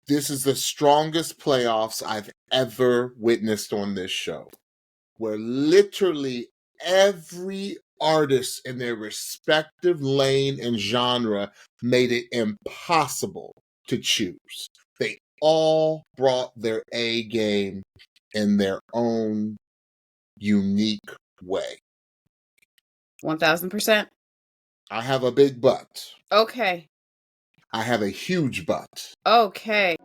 This is the strongest playoffs I've ever witnessed on this show, where literally every artist in their respective lane and genre made it impossible to choose. They all brought their A game in their own unique way. 1000%. I have a big butt. Okay. I have a huge butt. Okay.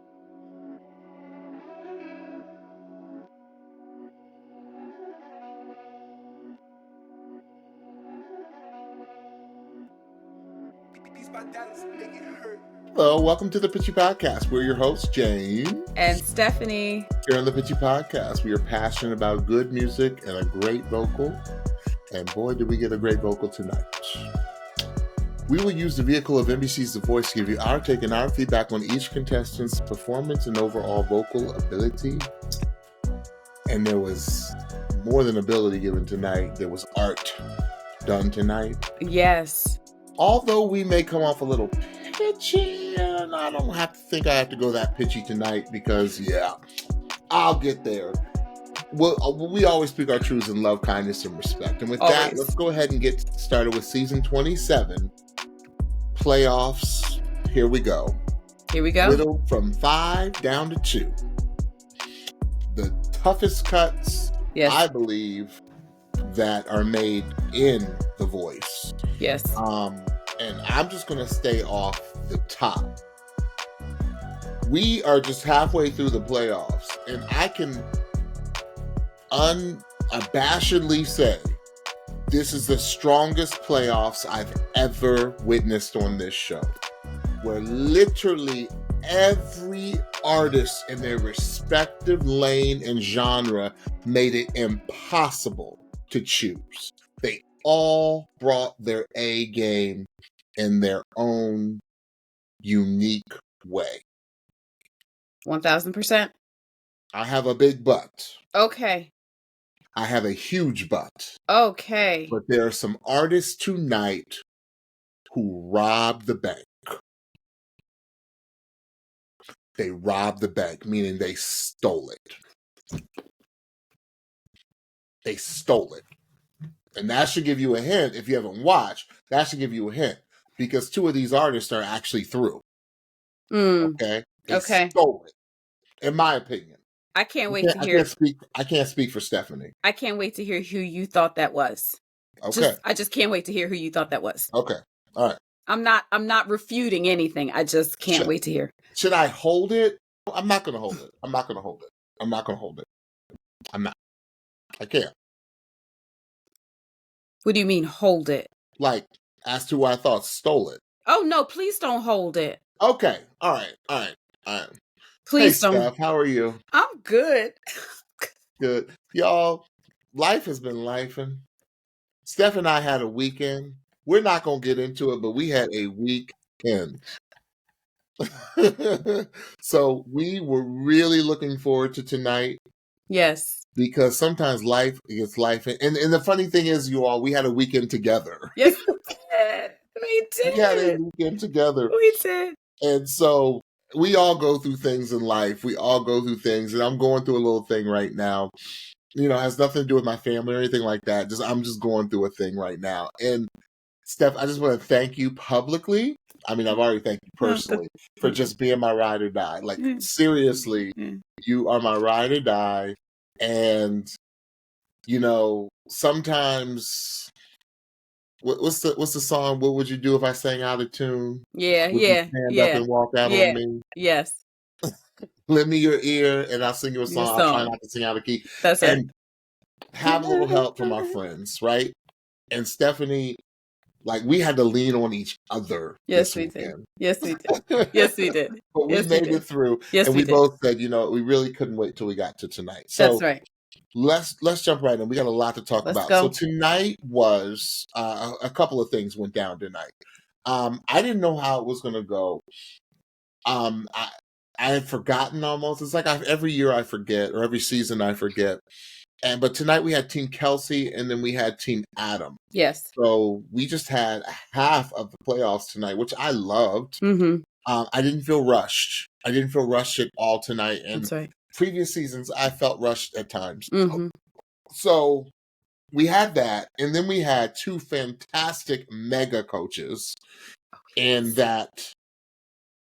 Hello, welcome to the Pitchy Podcast. We're your hosts, Jane and Stephanie. Here on the Pitchy Podcast, we are passionate about good music and a great vocal. And boy, did we get a great vocal tonight. We will use the vehicle of NBC's The Voice to give you our take and our feedback on each contestant's performance and overall vocal ability. And there was more than ability given tonight. There was art done tonight. Yes. Although we may come off a little pitchy, and I don't have to think I have to go that pitchy tonight because, yeah, I'll get there. Well, we always speak our truths in love, kindness, and respect. And with that, let's go ahead and get started with season 27. Playoffs. Here we go. Here we go. Whittled from 5 down to 2. The toughest cuts, yes, I believe, that are made in The Voice. Yes. And I'm just going to stay off the top. We are just halfway through the playoffs, and I can unabashedly say this is the strongest playoffs I've ever witnessed on this show, where literally every artist in their respective lane and genre made it impossible to choose. They all brought their A game in their own unique way. 1000%. I have a big butt. Okay. I have a huge butt. Okay. But there are some artists tonight who robbed the bank. They robbed the bank, meaning they stole it. They stole it. And that should give you a hint. If you haven't watched, that should give you a hint. Because 2 of these artists are actually through. Okay? They stole it, in my opinion. I can't wait to hear. I can't speak for Stephanie. I can't wait to hear who you thought that was. Okay. I just can't wait to hear who you thought that was. Okay. All right. I'm not refuting anything. I just can't wait to hear. Should I hold it? I'm not going to hold it. I'm not. I can't. What do you mean hold it? Like, as to who I thought stole it. Oh, no, please don't hold it. Okay. All right. Please don't. Steph, how are you? I'm good. Good. Y'all, life has been lifing. Steph and I had a weekend. We're not going to get into it, but we had a weekend. So we were really looking forward to tonight. Yes. Because sometimes life gets life. And the funny thing is, you all, we had a weekend together. Yes, we did. We did. We had a weekend together. We did. And so we all go through things in life. We all go through things. And I'm going through a little thing right now. You know, it has nothing to do with my family or anything like that. I'm just going through a thing right now. And Steph, I just want to thank you publicly. I mean, I've already thanked you personally for just being my ride or die. Like, seriously, you are my ride or die. And, you know, sometimes, what's the song? What would you do if I sang out of tune? Yeah, would you stand up and walk out on me? Yes. Lend me your ear, and I'll sing you a song. I'll try not to sing out of key. That's it. And have a little help from our friends, right? And Stephanie, like, we had to lean on each other. Yes, we did. Yes, we did. Yes, we did. But we made it through. Yes, and we both said, you know, we really couldn't wait till we got to tonight. So that's right. Let's jump right in. We got a lot to talk about. Go. So tonight was a couple of things went down tonight. I didn't know how it was going to go. I had forgotten almost. It's like every year I forget, or every season I forget. But tonight we had Team Kelsey, and then we had Team Adam. Yes. So we just had half of the playoffs tonight, which I loved. Mm-hmm. I didn't feel rushed. I didn't feel rushed at all tonight. And That's right. previous seasons, I felt rushed at times. Mm-hmm. So we had that. And then we had two fantastic mega coaches. And that,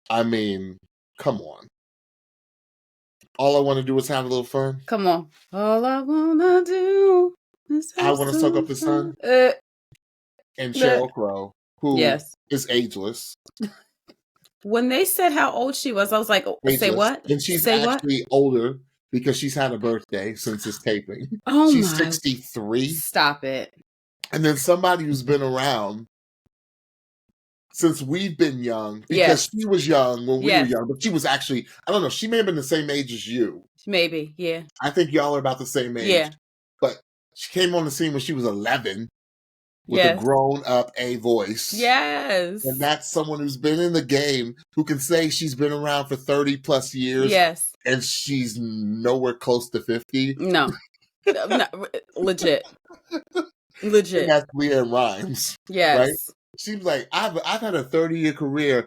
I mean, come on. All I want to do is have a little fun. Come on. All I want to do is I want to soak up the sun. And Sheryl Crow, who is ageless. When they said how old she was, I was like, ageless. Say what? And she's Say actually older because she's had a birthday since this taping. Oh she's my. 63. Stop it. And then somebody who's been around since we've been young, because she was young when we were young, but she was actually, I don't know, she may have been the same age as you. Maybe, yeah. I think y'all are about the same age. Yeah. But she came on the scene when she was 11 with a grown-up voice. Yes. And that's someone who's been in the game who can say she's been around for 30-plus years. Yes. And she's nowhere close to 50. No. No, legit. Legit. And that's Leanne Rimes. Yes. Right? Seems like I've had a 30-year career,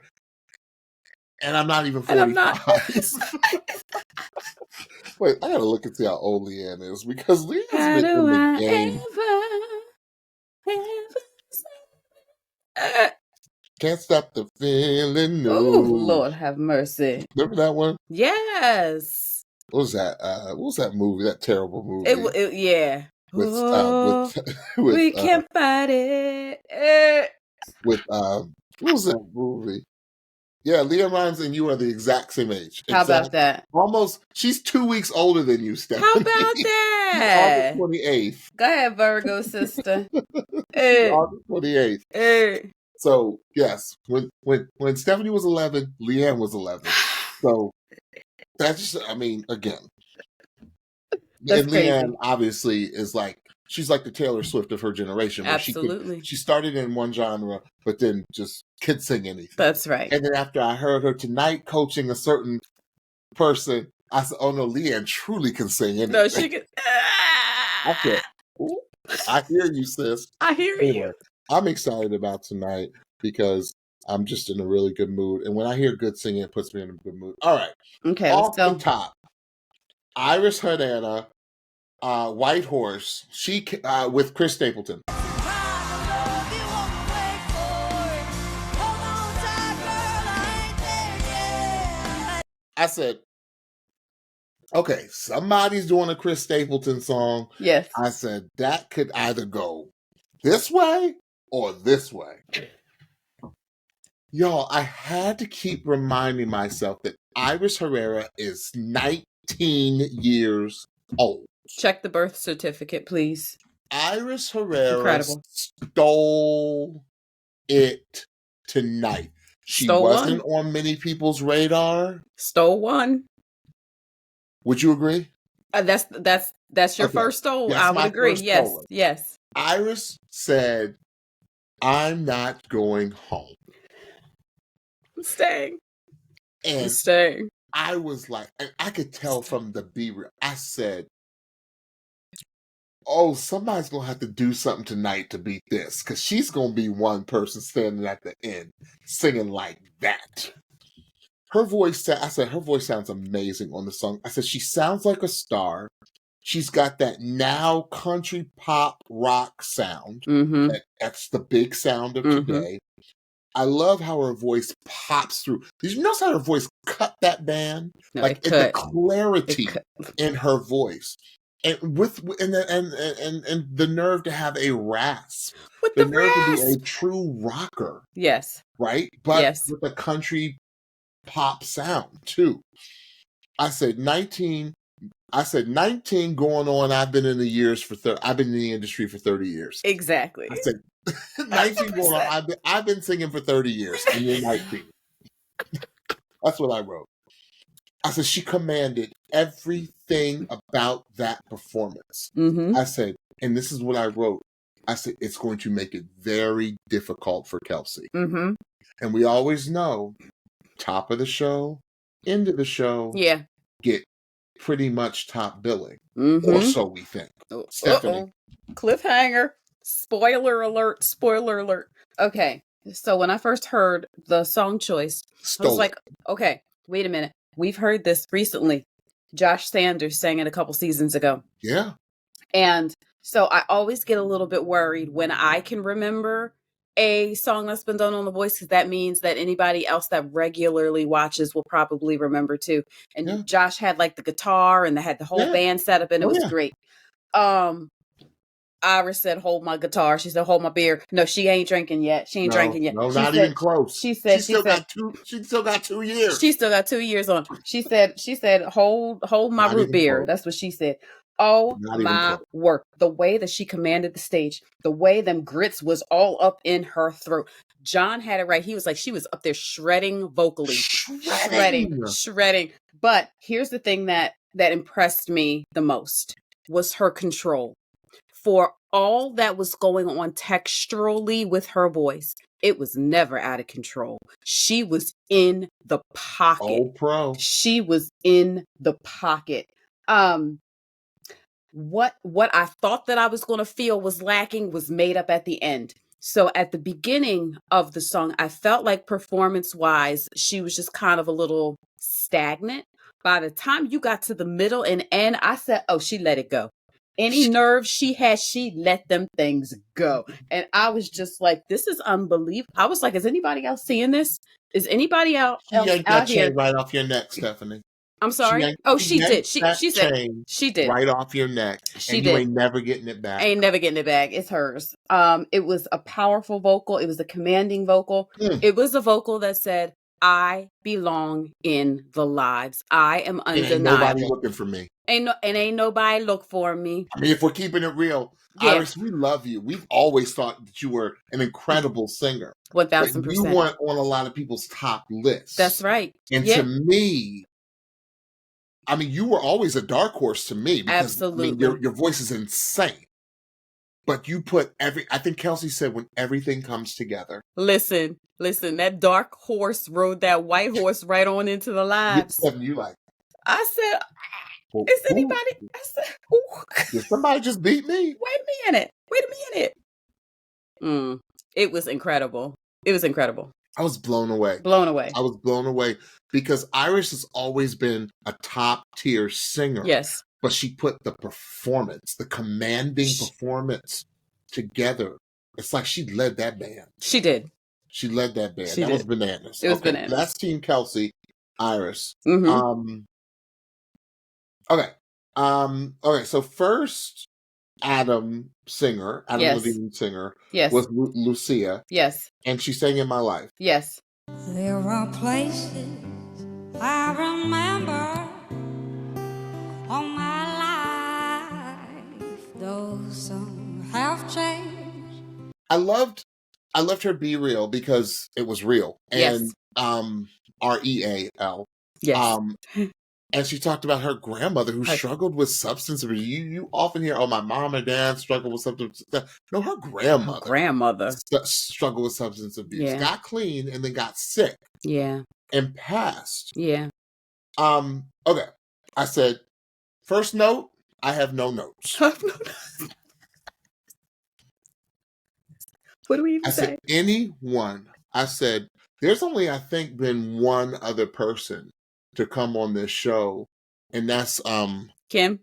and I'm not even 45. And I'm not. Wait, I gotta look and see how old Leanne is, because Leanne's been in the game. Can't stop the feeling. No. Oh, Lord have mercy. Remember that one? Yes. What was that? What was that movie? That terrible movie? Yeah. With we can't fight it. With what was that movie? Yeah, Leah Rimes and you are the exact same age. How about that? Almost. She's 2 weeks older than you, Stephanie. How about that? August 28th. Go ahead, Virgo sister. August 28th. Hey. So yes, when Stephanie was 11, Leanne was 11. So that's just, I mean, again. That's and crazy. Leanne obviously is like, she's like the Taylor Swift of her generation. Absolutely. She started in one genre, but then just could sing anything. That's right. And then after I heard her tonight coaching a certain person, I said, oh no, Leanne truly can sing anything. No, she can. I said, ooh, I hear you, sis. I hear you. I'm excited about tonight because I'm just in a really good mood. And when I hear good singing, it puts me in a good mood. All right. Okay, Off let's go. the top, Iris Herrera, White Horse, she with Chris Stapleton. I said, okay, somebody's doing a Chris Stapleton song. Yes. I said, that could either go this way or this way. Y'all, I had to keep reminding myself that Iris Herrera is 19 years old. Check the birth certificate, please. Iris Herrera stole it tonight. She wasn't on many people's radar. Stole one. Would you agree? That's your first stole. I would agree. Yes. Stolen. Yes. Iris said, I'm not going home. I'm staying. And I'm staying. I was like, and I could tell from the B-reel. I said, oh, somebody's going to have to do something tonight to beat this, because she's going to be one person standing at the end singing like that. Her voice, I said, her voice sounds amazing on the song. I said, she sounds like a star. She's got that now country pop rock sound. Mm-hmm. That's the big sound of today. I love how her voice pops through. Did you notice how her voice cut that band? No, like the clarity in her voice. And the nerve to have a rasp. With the nerve rasp. To be a true rocker. Yes. Right? But with a country pop sound too. I said 19 going on. I've been in the industry for 30 years. Exactly. I said 19 going on. I've been singing for 30 years and you're 19. That's what I wrote. I said she commanded everything about that performance. Mm-hmm. I said, and this is what I wrote. I said, it's going to make it very difficult for Kelsey. Mm-hmm. And we always know, top of the show, end of the show, get pretty much top billing. Mm-hmm. Or so we think. Stephanie. Cliffhanger. Spoiler alert. Spoiler alert. Okay. So when I first heard the song choice, I was like, okay, wait a minute. We've heard this recently. Josh Sanders sang it a couple seasons ago. Yeah. And so I always get a little bit worried when I can remember a song that's been done on The Voice, because that means that anybody else that regularly watches will probably remember too. And Josh had like the guitar and they had the whole band set up, and it was great. Iris said, hold my guitar. She said, hold my beer. No, she ain't drinking yet. She ain't drinking yet. No, not even close. She said, she still got 2 years. She still got 2 years on. She said, hold my root beer. Close. That's what she said. Oh my word. The way that she commanded the stage, the way them grits was all up in her throat. John had it right. He was like, she was up there shredding vocally. Shredding. But here's the thing that impressed me the most was her control. For all that was going on texturally with her voice, it was never out of control. She was in the pocket. Oh, pro. She was in the pocket. What I thought that I was going to feel was lacking was made up at the end. So at the beginning of the song, I felt like performance-wise, she was just kind of a little stagnant. By the time you got to the middle and end, I said, oh, she let it go. Any nerves she had, she let them things go. And I was just like, this is unbelievable. I was like, is anybody else seeing this? Is anybody else out here? That chain right off your neck, Stephanie. I'm sorry? She did. She said she did. Right off your neck. She did. You ain't never getting it back. Ain't never getting it back. It's hers. It was a powerful vocal. It was a commanding vocal. It was a vocal that said, I belong in the lives. I am undeniable. Ain't nobody looking for me. Ain't nobody look for me. I mean, if we're keeping it real, Iris, we love you. We've always thought that you were an incredible singer. 1,000%. You weren't on a lot of people's top lists. That's right. And to me, I mean, you were always a dark horse to me. Because, absolutely. I mean, your voice is insane. But you put I think Kelsey said, when everything comes together. Listen, that dark horse rode that white horse right on into the lives. You like. I said, is anybody? I said, did somebody just beat me? Wait a minute. It was incredible. I was blown away. I was blown away because Iris has always been a top tier singer. Yes. But she put the performance, the commanding performance together. It's like she led that band. She did. She led that band. That was bananas. It was bananas. That's Team Kelsey, Iris. Mm-hmm. Okay. So first Adam Levine singer was Lucia. Yes. And she sang In My Life. Yes. There are places I remember all my life, though some have changed. I loved her Be Real because it was real. And REAL. Yes. And she talked about her grandmother who struggled with substance abuse. You often hear, my mom and dad struggled with substance abuse. No, her grandmother struggled with substance abuse. Yeah. Got clean and then got sick. Yeah. And passed. Yeah. Okay. I said, first note, I have no notes. What do we even say? I said, there's only, I think, been one other person to come on this show, and that's Kim.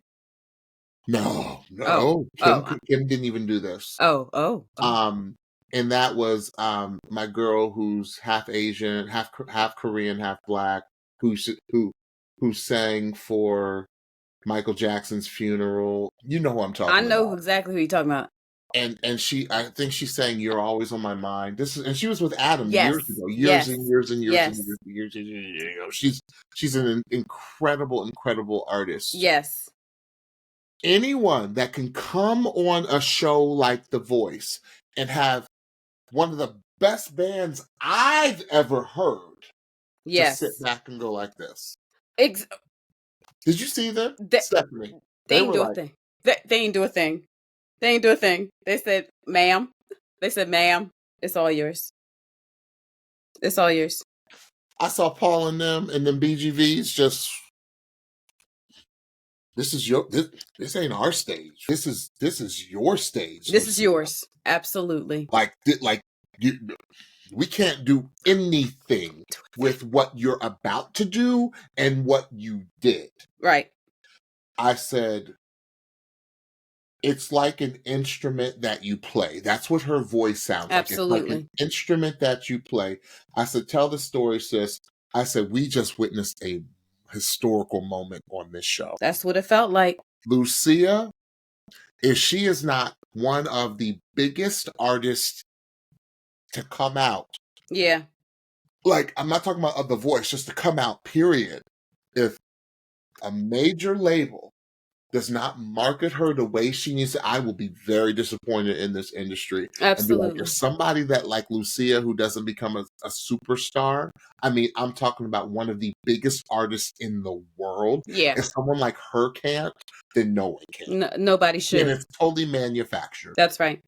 No. Kim didn't even do this. Oh. And that was my girl who's half Asian, half Korean, half Black, who sang for Michael Jackson's funeral. You know who I'm talking about. I know exactly who you're talking about. And I think she sang "You're Always on My Mind." And she was with Adam years ago, years and years ago. She's an incredible artist. Yes. Anyone that can come on a show like The Voice and have one of the best bands I've ever heard, to sit back and go like this. Did you see them, Stephanie? They ain't do a thing. They ain't do a thing. They ain't do a thing. They said, ma'am. It's all yours. It's all yours. I saw Paul and them BGVs just. This ain't our stage. This is your stage. This is yours. Absolutely. Like you. we can't do anything with what you're about to do and what you did. Right. I said, it's like an instrument that you play. That's what her voice sounds like. Absolutely. It's like an instrument that you play. I said, tell the story, sis. I said, we just witnessed a historical moment on this show. That's what it felt like. Lucia, if she is not one of the biggest artists to come out. Yeah. Like, I'm not talking about The Voice, just to come out, period. If a major label does not market her the way she needs to, I will be very disappointed in this industry. Absolutely. And be like, if somebody that like Lucia who doesn't become a superstar, I mean, I'm talking about one of the biggest artists in the world. Yeah. If someone like her can't, then no one can. No, nobody should. And it's totally manufactured. That's right.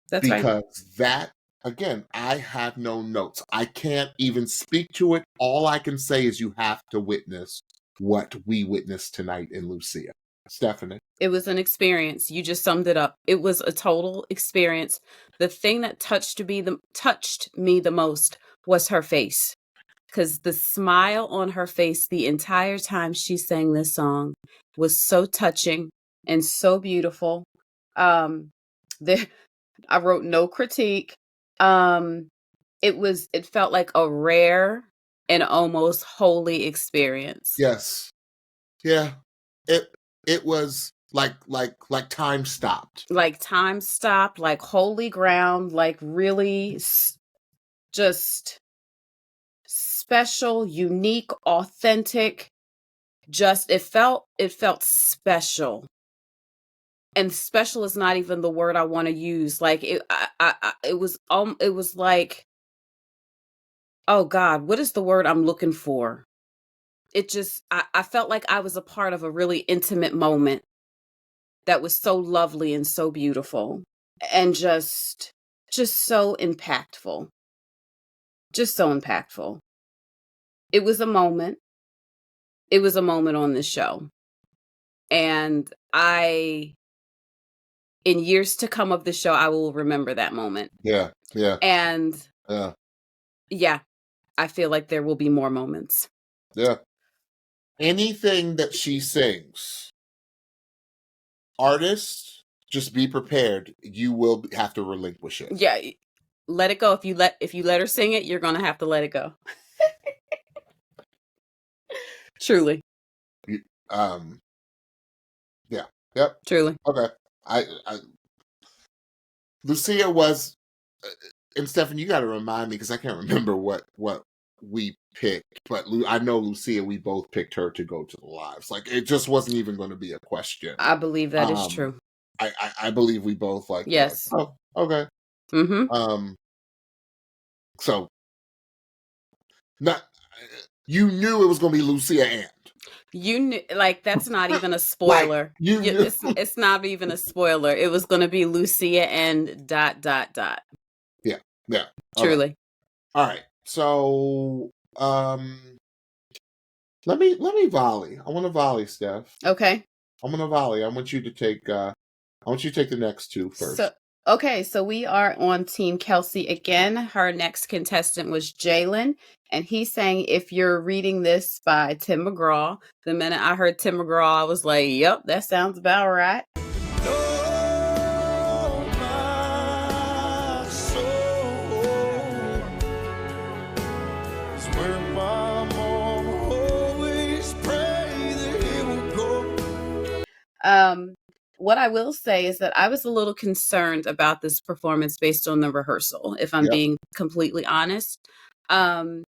That's right. Because that, again, I have no notes. I can't even speak to it. All I can say is you have to witness what we witnessed tonight in Lucia. Stephanie. It was an experience. You just summed it up. It was a total experience. The thing that touched me the most was her face. Because the smile on her face the entire time she sang this song was so touching and so beautiful. I wrote no critique. It felt like a rare and almost holy experience. Yes. Yeah. It was like time stopped. Like time stopped, like holy ground, like really just special, unique, authentic. Just it felt special. And special is not even the word I want to use. Like it was like, oh God, what is the word I'm looking for? It just, I felt like I was a part of a really intimate moment that was so lovely and so beautiful and just so impactful. Just so impactful. It was a moment. It was a moment on this show. And in years to come of the show, I will remember that moment. Yeah. Yeah. And yeah, I feel like there will be more moments. Yeah. Anything that she sings, artists, just be prepared. You will have to relinquish it. Yeah, let it go. If you let her sing it, you're gonna have to let it go. Truly. Yeah. Yep. Truly. Okay. I Lucia was, and Stephanie, you got to remind me because I can't remember what we picked, but I know Lucia, we both picked her to go to the lives. Like it just wasn't even going to be a question. I believe that is true. I believe we both like. Yes. Oh, okay. Mm-hmm. So, not you knew it was going to be Lucia and. You knew, like that's not even a spoiler. Like, it's not even a spoiler. It was going to be Lucia and ... Yeah. Yeah. Truly. Okay. All right. So, let me volley. I want to volley, Steph. Okay. I'm gonna volley. I want you to take the next two first. So we are on Team Kelsey again. Her next contestant was Jaelen, and he's saying, if you're reading this by Tim McGraw. The minute I heard Tim McGraw, I was like, yep, that sounds about right. What I will say is that I was a little concerned about this performance based on the rehearsal, if I'm being completely honest. Jaelen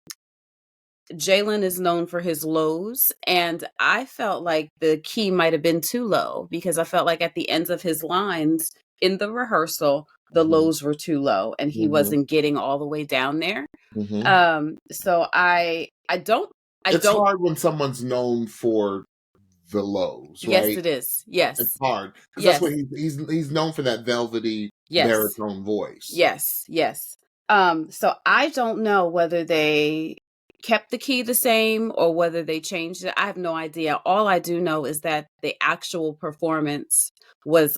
is known for his lows, and I felt like the key might have been too low because I felt like at the ends of his lines in the rehearsal, the lows were too low and he wasn't getting all the way down there. So it's hard when someone's known for the lows, right? Yes, it is. Yes, it's hard because that's what he's known for, that velvety baritone voice. Yes. So I don't know whether they kept the key the same or whether they changed it. I have no idea. All I do know is that the actual performance was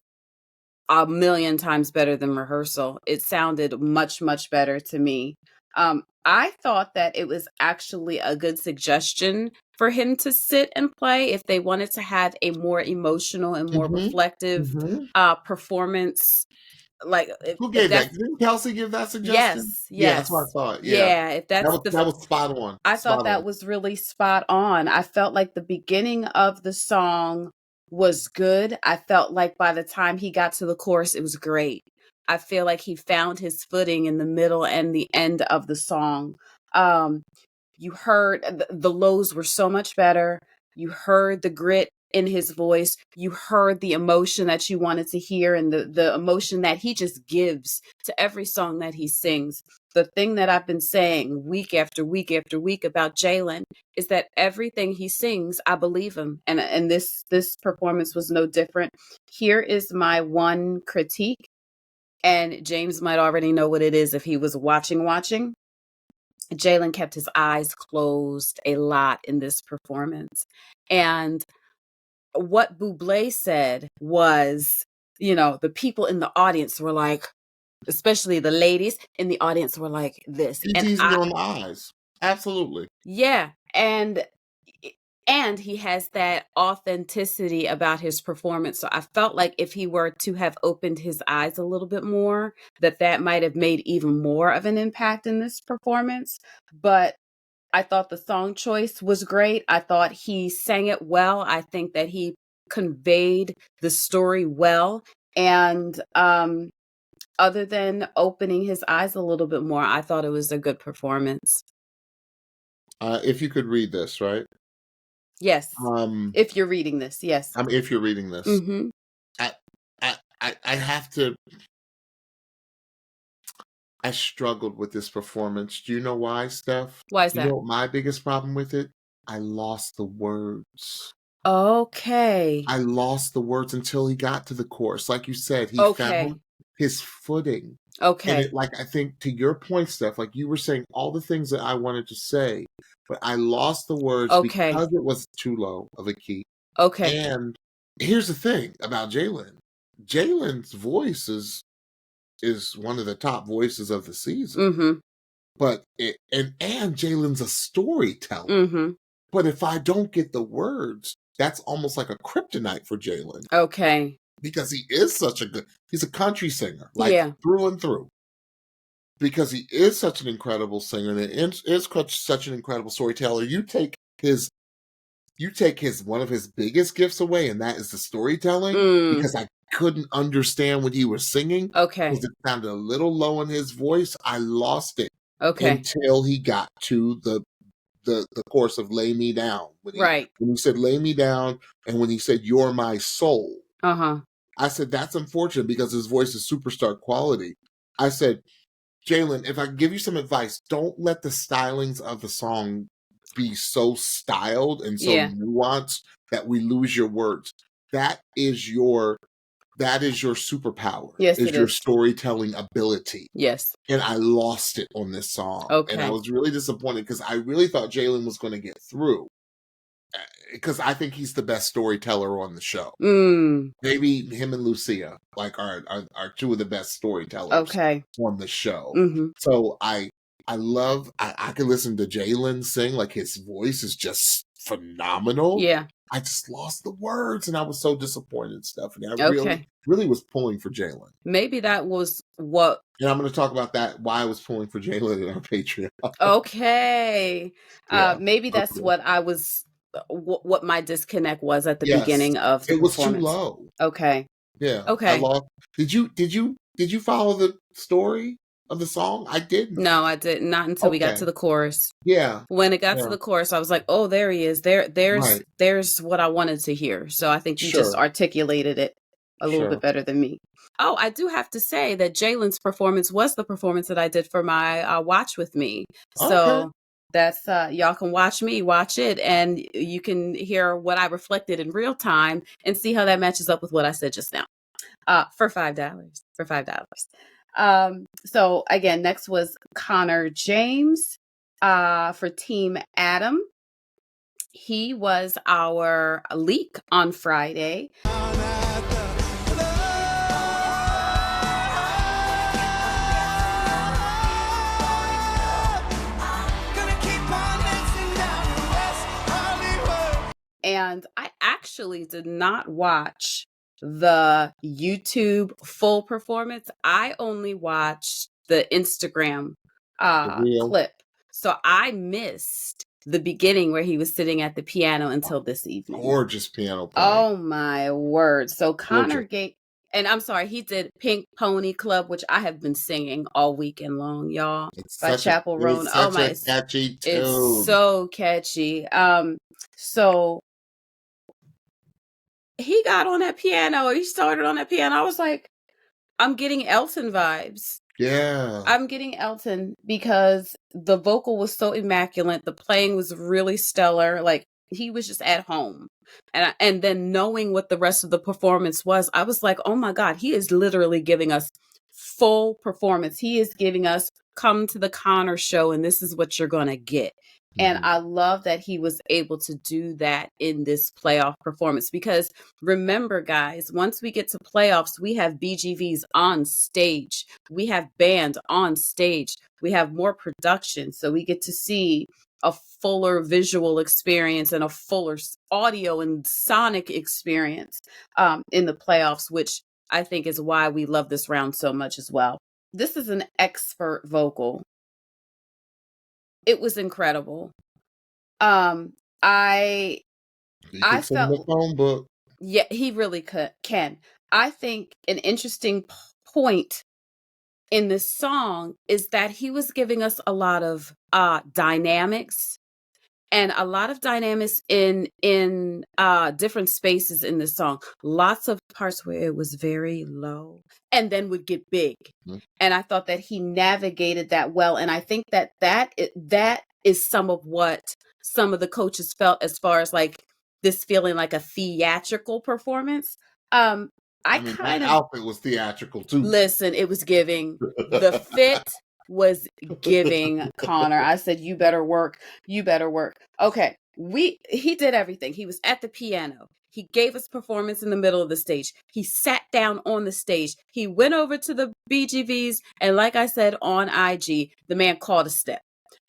a million times better than rehearsal. It sounded much, much better to me. I thought that it was actually a good suggestion for him to sit and play if they wanted to have a more emotional and more reflective performance. Like, who if gave that? that's Didn't Kelsey give that suggestion? yes, Yeah, that's what I yes, thought. yeah. If that's That was spot on. I thought that was really spot on. I felt like the beginning of the song was good. I felt like by the time he got to the chorus, it was great. I feel like he found his footing in the middle and the end of the song. You heard the lows were so much better. You heard the grit in his voice. You heard the emotion that you wanted to hear and the emotion that he just gives to every song that he sings. The thing that I've been saying week after week after week about Jaelen is that everything he sings, I believe him. And this performance was no different. Here is my one critique, and James might already know what it is if he was watching. Jaelen kept his eyes closed a lot in this performance. And what Bublé said was, the people in the audience were like, especially the ladies in the audience were like this. He's easy on the eyes. Absolutely. Yeah. And he has that authenticity about his performance. So I felt like if he were to have opened his eyes a little bit more, that might have made even more of an impact in this performance. But I thought the song choice was great. I thought he sang it well. I think that he conveyed the story well. And other than opening his eyes a little bit more, I thought it was a good performance. If you could read this, right? Yes. If you're reading this, yes. If you're reading this, I have to. I struggled with this performance. Do you know why, Steph? Why is that? You know what my biggest problem with it? I lost the words. Okay. I lost the words until he got to the chorus. Like you said, he found his footing. Okay. And I think to your point, Steph, like you were saying all the things that I wanted to say, but I lost the words because it was too low of a key. Okay. And here's the thing about Jaelen. Jalen's voice is one of the top voices of the season. But and Jalen's a storyteller. But if I don't get the words, that's almost like a kryptonite for Jaelen. Okay. Because he is he's a country singer, through and through. Because he is such an incredible singer and is such an incredible storyteller. You take his one of his biggest gifts away, and that is the storytelling. Because I couldn't understand what he was singing. Okay. Because it sounded a little low in his voice. I lost it. Okay. Until he got to the chorus of "Lay Me Down." When he said "Lay Me Down" and when he said "You're My Soul." I said that's unfortunate because his voice is superstar quality. I said, Jaelen, if I give you some advice, don't let the stylings of the song be so styled and so nuanced that we lose your words. That is your superpower. Yes, is your storytelling ability. Yes. And I lost it on this song. Okay. And I was really disappointed because I really thought Jaelen was going to get through. Because I think he's the best storyteller on the show. Maybe him and Lucia are two of the best storytellers on the show. So I could listen to Jaelen sing, like his voice is just phenomenal. Yeah. I just lost the words and I was so disappointed, Stephanie. I really was pulling for Jaelen. Maybe that was what. And I'm going to talk about that, why I was pulling for Jaelen in our Patreon. Okay. Maybe that's what I was. What my disconnect was at the beginning of the performance. It was too low. Okay. Yeah. Okay. Did you follow the story of the song? I didn't. No, I did not until we got to the chorus. Yeah. When it got to the chorus, I was like, "Oh, there he is. There's what I wanted to hear." So I think you just articulated it a little bit better than me. Oh, I do have to say that Jalen's performance was the performance that I did for my Watch With Me. So that's y'all can watch it, and you can hear what I reflected in real time and see how that matches up with what I said just now. For $5. So again, next was Conor James for Team Adam. He was our leak on Friday. And I actually did not watch the YouTube full performance. I only watched the Instagram clip. So I missed the beginning where he was sitting at the piano until this evening. Gorgeous piano playing. Oh my word. So Conor gave, and I'm sorry, he did Pink Pony Club, which I have been singing all weekend long, y'all. By Chapel Roan. Oh my, catchy tune. It's so catchy. So he got on that piano, he started on that piano. I was like, I'm getting Elton vibes. Yeah. I'm getting Elton because the vocal was so immaculate. The playing was really stellar. Like, he was just at home. And then knowing what the rest of the performance was, I was like, oh my God, he is literally giving us full performance. He is giving us, come to the Conor show and this is what you're going to get. And I love that he was able to do that in this playoff performance because remember, guys, once we get to playoffs, we have BGVs on stage. We have band on stage. We have more production. So we get to see a fuller visual experience and a fuller audio and sonic experience in the playoffs, which I think is why we love this round so much as well. This is an expert vocal. It was incredible. I felt the phone book. Yeah, he really can. I think an interesting point in this song is that he was giving us a lot of dynamics and a lot of dynamics in different spaces in this song. Lots of parts where it was very low and then would get big. And I thought that he navigated that well. And I think that is some of what some of the coaches felt as far as like this feeling like a theatrical performance. I mean, my outfit was theatrical too. Listen, it was giving. The fit was giving, Conor. I said, you better work. You better work. Okay. He did everything. He was at the piano. He gave us performance in the middle of the stage. He sat down on the stage. He went over to the BGVs. And like I said on IG, the man caught a step.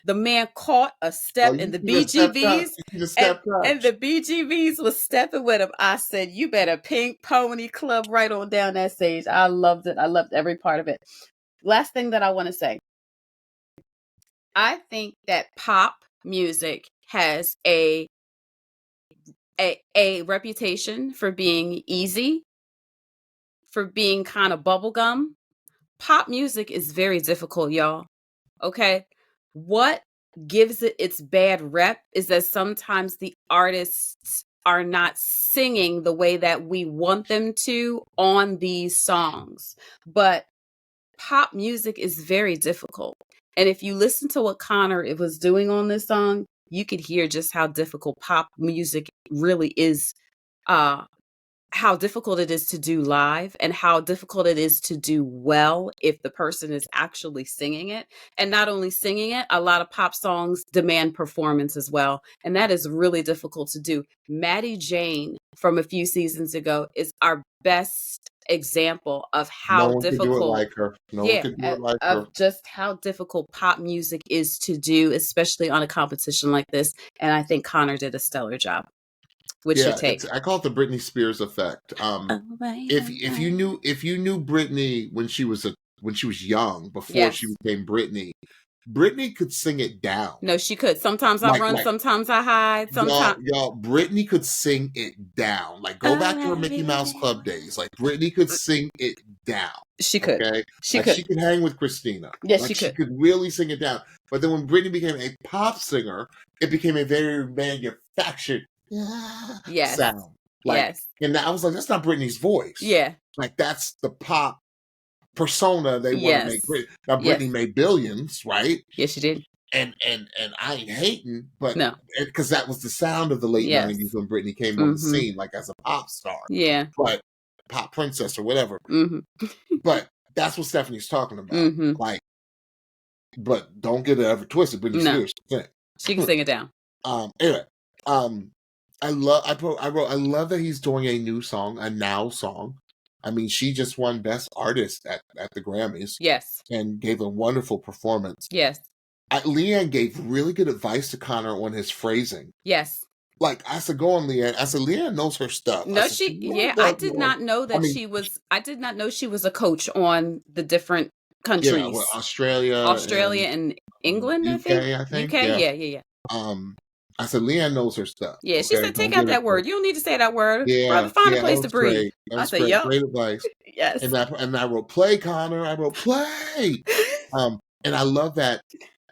The man caught a step in the BGVs, and the BGVs was stepping with him. I said, you better Pink Pony Club right on down that stage. I loved it. I loved every part of it. Last thing that I want to say. I think that pop music has a reputation for being easy, for being kind of bubblegum. Pop music is very difficult, y'all. Okay? What gives it its bad rep is that sometimes the artists are not singing the way that we want them to on these songs. But pop music is very difficult. And if you listen to what Conor was doing on this song, you could hear just how difficult pop music really is, how difficult it is to do live and how difficult it is to do well if the person is actually singing it. And not only singing it, a lot of pop songs demand performance as well. And that is really difficult to do. Maddie Jane from a few seasons ago is our best example of how difficult of just how difficult pop music is to do, especially on a competition like this. And I think Conor did a stellar job. What's your take? I call it the Britney Spears effect. If you knew Britney when she was young, before she became Britney could sing it down. No, she could. Sometimes I run, sometimes I hide. Sometimes y'all, Britney could sing it down. Like, go back to her Mickey Mouse Club days. Like, Britney could sing it down. She could. Okay? She could. She could hang with Christina. Yes, she could. She could really sing it down. But then when Britney became a pop singer, it became a very manufactured sound. Like, and I was like, that's not Britney's voice. Yeah. Like, that's the pop persona they want to make Britney. Now, Britney made billions, right? Yes, she did. And I ain't hating, but no, because that was the sound of the late 90s when Britney came on the scene, like as a pop star. Yeah. But pop princess or whatever. But that's what Stephanie's talking about. Like, but don't get it ever twisted. Britney Spears can sing. She can sing it down. Anyway, I love that he's doing a new song, a now song. I mean, she just won Best Artist at the Grammys. Yes. And gave a wonderful performance. Yes. Leanne gave really good advice to Conor on his phrasing. Yes. like I said, go on Leanne. I said, Leanne knows her stuff. No, I said, I did not know that I did not know she was a coach on the different countries. Well, Australia and England, UK, I think. UK, yeah. I said, Leanne knows her stuff. Yeah, she said, take out that word. You don't need to say that word. Brother, find a place to breathe. I said, yep. Great advice. Yes. And I wrote, play, Conor. I wrote, play. And I love that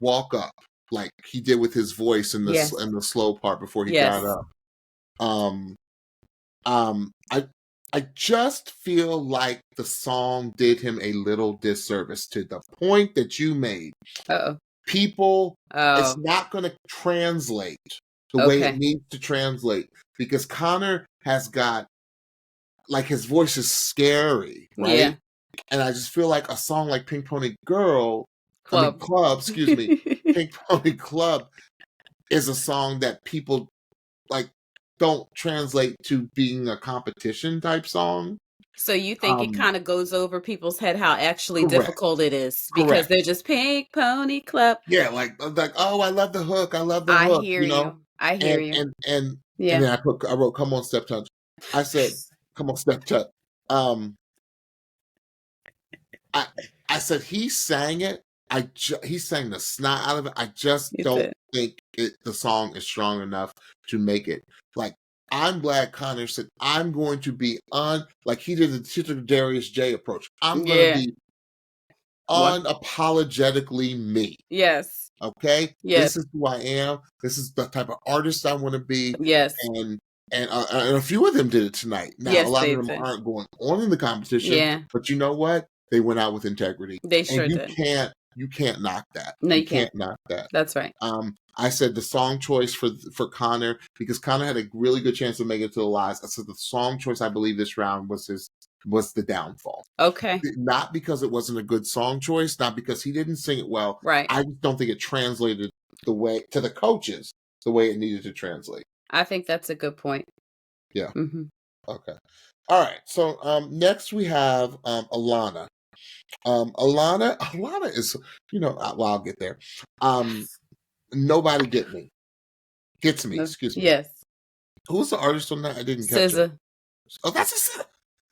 walk up, like he did with his voice in the slow part before he got up. I just feel like the song did him a little disservice to the point that you made. People, it's not going to translate the way it needs to translate, because Conor has got, like, his voice is scary, right? Yeah. And I just feel like a song like Pink Pony Club, excuse me, Pink Pony Club is a song that people, like, don't translate to being a competition type song. So you think it kind of goes over people's head how actually difficult it is, because they're just Pink Pony Club. Yeah, like oh, I love the hook. I love the hook. I hear you. I hear you. And then I wrote, come on, Step Touch. I said, come on, Step Touch. I said he sang it. He sang the snot out of it. I just don't think the song is strong enough to make it. Like, I'm glad Conor said, I'm going to be like he did the Darius J approach. I'm going to be unapologetically me. Yes. Okay? Yes. This is who I am. This is the type of artist I want to be. Yes. And a few of them did it tonight. Now, a lot of them aren't going on in the competition. Yeah. But you know what? They went out with integrity. They sure did. You can't knock that. No, you can't knock that. That's right. I said the song choice for Conor, because Conor had a really good chance of making it to the lives. I said the song choice, I believe, this round was the downfall. Okay. Not because it wasn't a good song choice, not because he didn't sing it well. Right. I just don't think it translated the way to the coaches the way it needed to translate. I think that's a good point. Yeah. Mm-hmm. Okay. All right. So next we have Alanna. Alanna is, I'll get there. Nobody gets me. Excuse me. Yes. Who's the artist on that? I didn't catch it. Oh, that's SZA.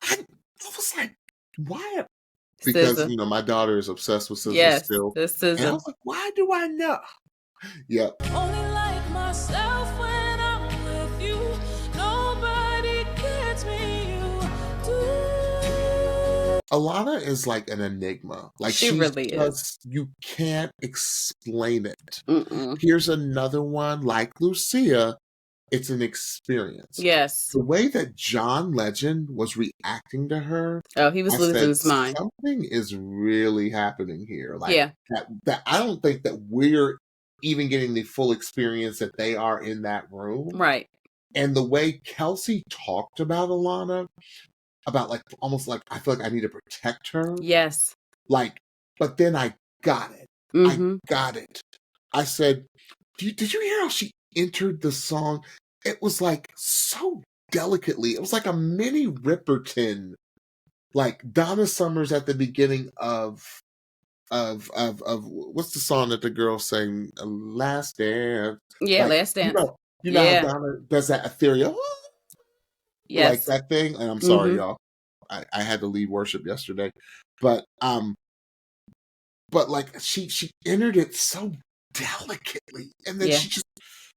I was like, why? Because SZA. My daughter is obsessed with SZA still. SZA. And I was like, why do I know? Yep. Only like myself when I'm with you. Nobody gets me. You do. Alanna is like an enigma. Like she really is. You can't explain it. Mm-mm. Here's another one like Lucia. It's an experience. Yes. The way that John Legend was reacting to her. Oh, he was losing his mind. Something is really happening here. Like that I don't think that we're even getting the full experience that they are in that room. Right. And the way Kelsey talked about Alanna, about like almost like I feel like I need to protect her. Yes. Like, but then I got it. Mm-hmm. I got it. I said, did you hear how she entered the song? It was like so delicately. It was like a mini Ripperton, like Donna Summers at the beginning of what's the song that the girl sang? Last Dance. Yeah, like, Last Dance. You know how Donna does that ethereal, like that thing. And I'm sorry, y'all. I had to lead worship yesterday, but like she entered it so delicately, and then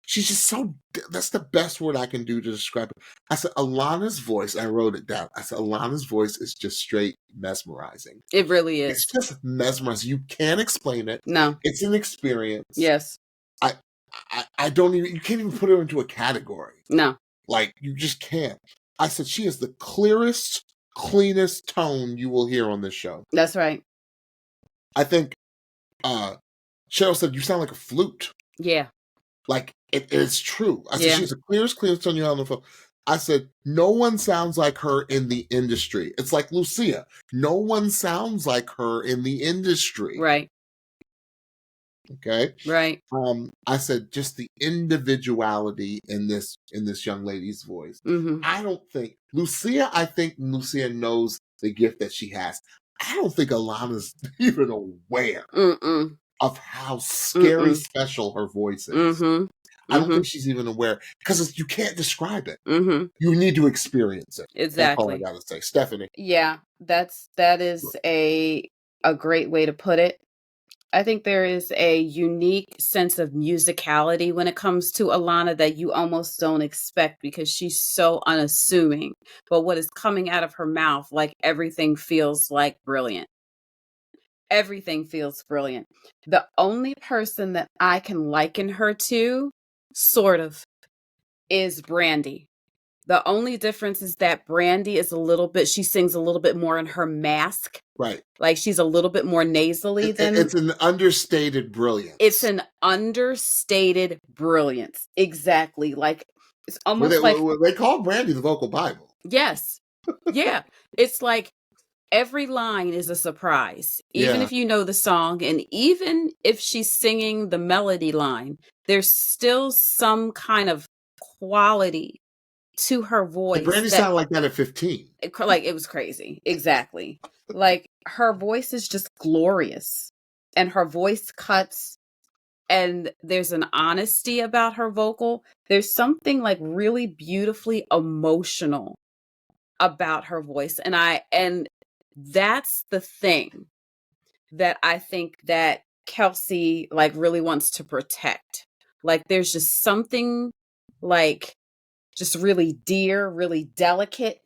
she's just so, that's the best word I can do to describe it. I said, Alanna's voice, I wrote it down. I said, Alanna's voice is just straight mesmerizing. It really is. It's just mesmerizing. You can't explain it. No. It's an experience. Yes. I don't even, you can't even put her into a category. No. Like, you just can't. I said, she is the clearest, cleanest tone you will hear on this show. That's right. I think Cheryl said, you sound like a flute. Yeah. Like, it's true. I said, she's the clearest tone you have on the phone. I said, no one sounds like her in the industry. It's like Lucia. No one sounds like her in the industry. Right. Okay. Right. I said, just the individuality in this young lady's voice. Mm-hmm. I think Lucia knows the gift that she has. I don't think Alanna's even aware of how scary special her voice is. Mm-hmm. I don't think she's even aware because you can't describe it. Mm-hmm. You need to experience it. Exactly. That's all I gotta say. Stephanie. Yeah, that is a great way to put it. I think there is a unique sense of musicality when it comes to Alanna that you almost don't expect because she's so unassuming. But what is coming out of her mouth, like everything feels like brilliant. Everything feels brilliant. The only person that I can liken her to, sort of, is Brandy. The only difference is that Brandy is she sings a little bit more in her mask. Right. Like she's a little bit more nasally than... It's an understated brilliance. It's an understated brilliance. Exactly. Like it's almost they call Brandy the vocal Bible. Yes. Yeah. It's like every line is a surprise. Even if you know the song and even if she's singing the melody line, there's still some kind of quality to her voice. And Brandy sounded like that at 15. Like it was crazy. Exactly. Like her voice is just glorious and her voice cuts and there's an honesty about her vocal. There's something like really beautifully emotional about her voice. And that's the thing that I think that Kelsey like really wants to protect. Like there's just something like just really dear, really delicate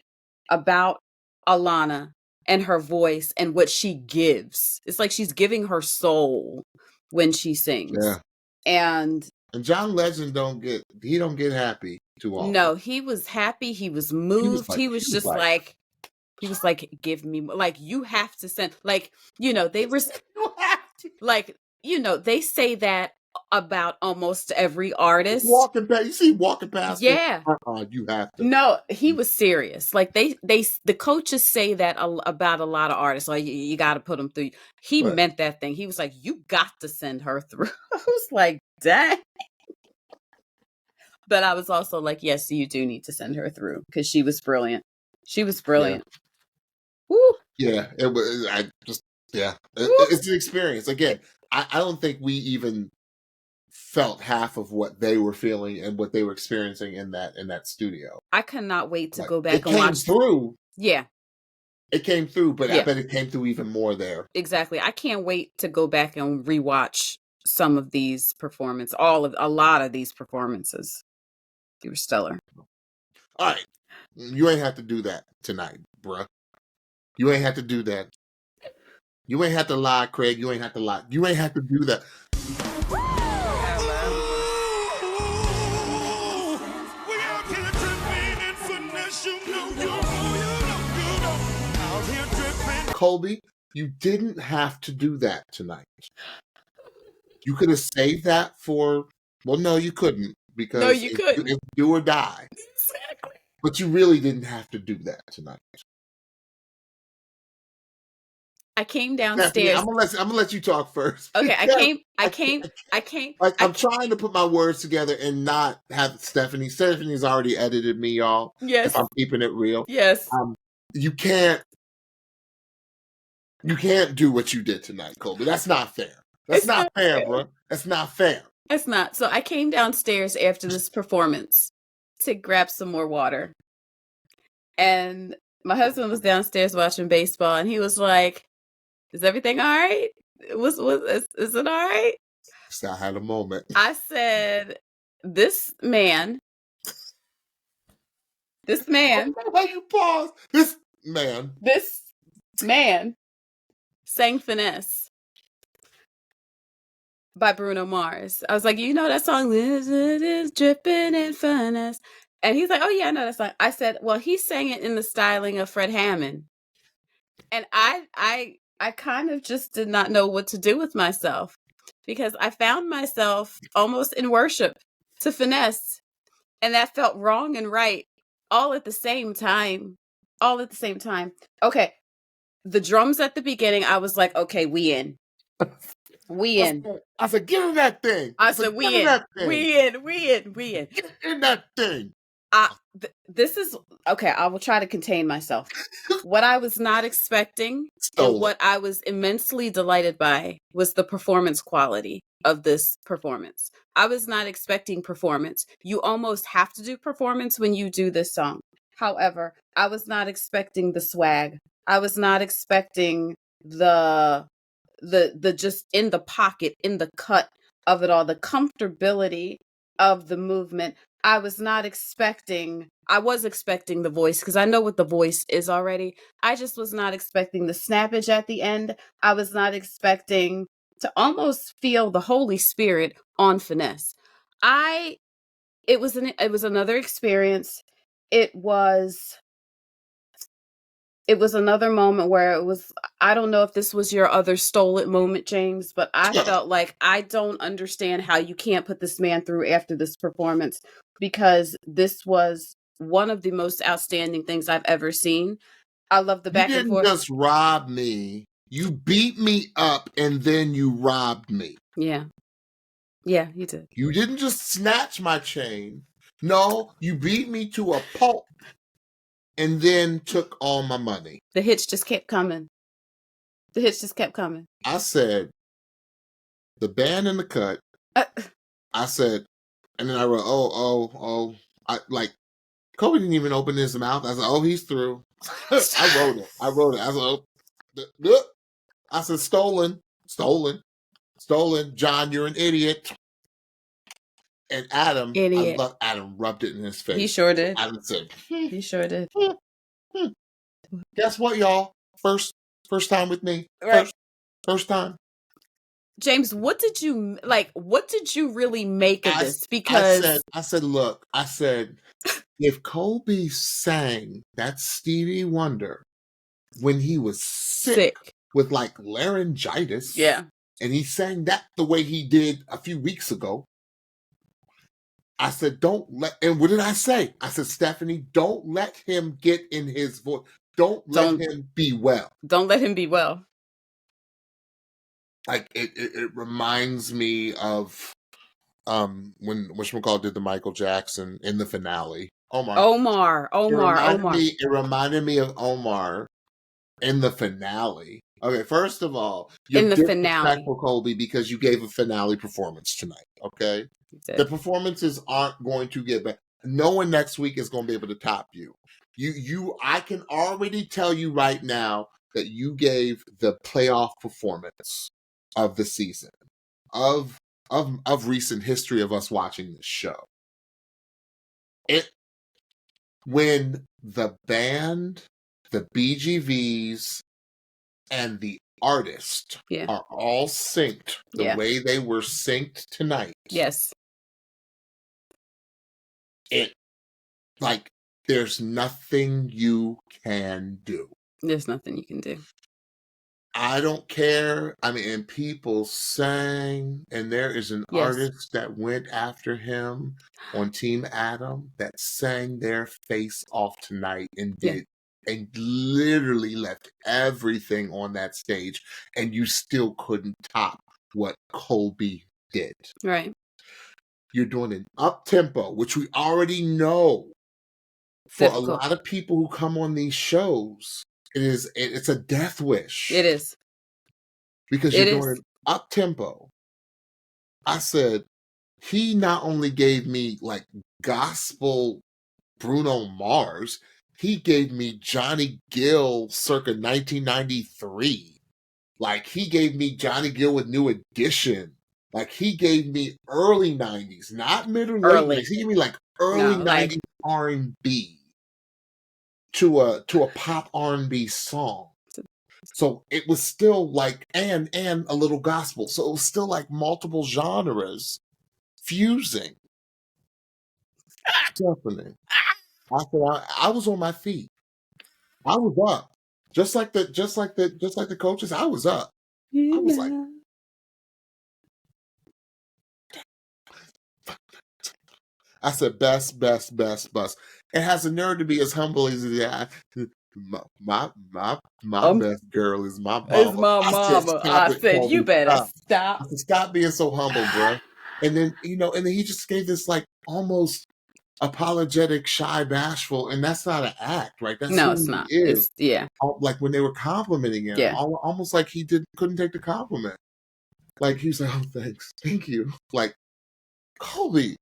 about Alanna and her voice and what she gives. It's like she's giving her soul when she sings. Yeah. And John Legend don't get happy too often. No, he was happy. He was moved. He was just like, give me, like, you have to send, like, they were, like, they say that about almost every artist. You see walking past. Yeah. You have to. No, he was serious. Like the coaches say that about a lot of artists. Like you got to put them through. He meant that thing. He was like, you got to send her through. I was like, dang. But I was also like, yes, you do need to send her through because she was brilliant. She was brilliant. Yeah. Woo. Yeah, it was. It's an experience. Again, I don't think we even felt half of what they were feeling and what they were experiencing in that studio. I cannot wait to go back and watch. It came through. Yeah. It came through, but I bet it came through even more there. Exactly. I can't wait to go back and rewatch some of these performances, a lot of these performances. They were stellar. All right. You ain't have to do that tonight, bruh. You ain't have to do that. You ain't have to lie, Craig. You ain't have to lie. You ain't have to do that. Kolby, you didn't have to do that tonight. You could have saved that for... Well, no, you couldn't. Because no, you couldn't. It's do or die. Exactly. But you really didn't have to do that tonight. I came downstairs. I'm gonna let you talk first. Okay, I came. Like I'm trying to put my words together and not have Stephanie. Stephanie's already edited me, y'all. Yes. If I'm keeping it real. Yes. You can't do what you did tonight, Kolby. That's not fair. That's not fair, bro. That's not fair. It's not. So I came downstairs after this performance to grab some more water. And my husband was downstairs watching baseball and he was like, is everything all right? Is it all right? So I had a moment. I said, this man. Why you pause? This man sang Finesse by Bruno Mars. I was like, you know that song, this is dripping in finesse. And he's like, oh yeah, I know that song. I said, well, he sang it in the styling of Fred Hammond. And I kind of just did not know what to do with myself because I found myself almost in worship to Finesse. And that felt wrong and right all at the same time. Okay. The drums at the beginning, I was like, okay, we in. I said, get in that thing. I said, we in. Get in This is okay. I will try to contain myself. What I was not expecting and what I was immensely delighted by was the performance quality of this performance. I was not expecting performance. You almost have to do performance when you do this song. However, I was not expecting the swag. I was not expecting the just in the pocket, in the cut of it all, the comfortability of the movement. I was expecting the voice because I know what the voice is already. I just was not expecting the snappage at the end. I was not expecting to almost feel the Holy Spirit on Finesse. It was another experience. It was another moment where it was, I don't know if this was your other stole it moment, James, but I felt like I don't understand how you can't put this man through after this performance, because this was one of the most outstanding things I've ever seen. I love the back and forth. You didn't just rob me. You beat me up and then you robbed me. Yeah. Yeah, you did. You didn't just snatch my chain. No, you beat me to a pulp and then took all my money. The hits just kept coming. I said, the band in the cut. I said, and then I wrote, I like, Kolby didn't even open his mouth. I said, oh, he's through. I wrote it. I said, oh. I said, stolen. John, you're an idiot. And Adam, idiot. Adam rubbed it in his face. He sure did. Adam said, he sure did. Guess what, y'all? First time with me. Right. First time. James, what did you really make of this? Because I said, look, if Kolby sang that Stevie Wonder when he was sick with like laryngitis, and he sang that the way he did a few weeks ago, I said, and what did I say? I said, Stephanie, don't let him get in his voice. Don't let him be well. Don't let him be well. Like, it reminds me of when whatchamacallit did the Michael Jackson in the finale. Omar. It reminded me of Omar in the finale. Okay, first of all, you're disrespectful, Kolby, because you gave a finale performance tonight, okay? The performances aren't going to get better. No one next week is going to be able to top you. I can already tell you right now that you gave the playoff performance of the season, of recent history of us watching this show. When the band, the BGVs, and the artist are all synced the way they were synced tonight. Yes. There's nothing you can do. There's nothing you can do. I don't care. I mean, and people sang, and there is an artist that went after him on Team Adam that sang their face off tonight and and literally left everything on that stage, and you still couldn't top what Kolby did. Right. You're doing an up-tempo, which we already know. For a lot of people who come on these shows, it's a death wish. It is. Because you're doing an up-tempo. I said, he not only gave me like gospel Bruno Mars, he gave me Johnny Gill circa 1993. Like, he gave me Johnny Gill with New Edition. Like, he gave me early 90s, not mid or late 90s. He gave me like early 90s R&B to a pop R&B song. So it was still like, and a little gospel. So it was still like multiple genres fusing. Stephanie, I was on my feet. I was up. Just like the coaches, I was up. I was like, I said, best. It has the nerve to be as humble as that. My best girl is my mama. Is my mama. I said, you better stop. I said, stop being so humble, bro. And then, and then he just gave this like almost apologetic, shy, bashful, and that's not an act, right? That's No, who it's he not. is. Yeah. Like when they were complimenting him, Yeah. almost like he couldn't take the compliment. Like he was like, "Oh, thanks, thank you." Like, Kolby.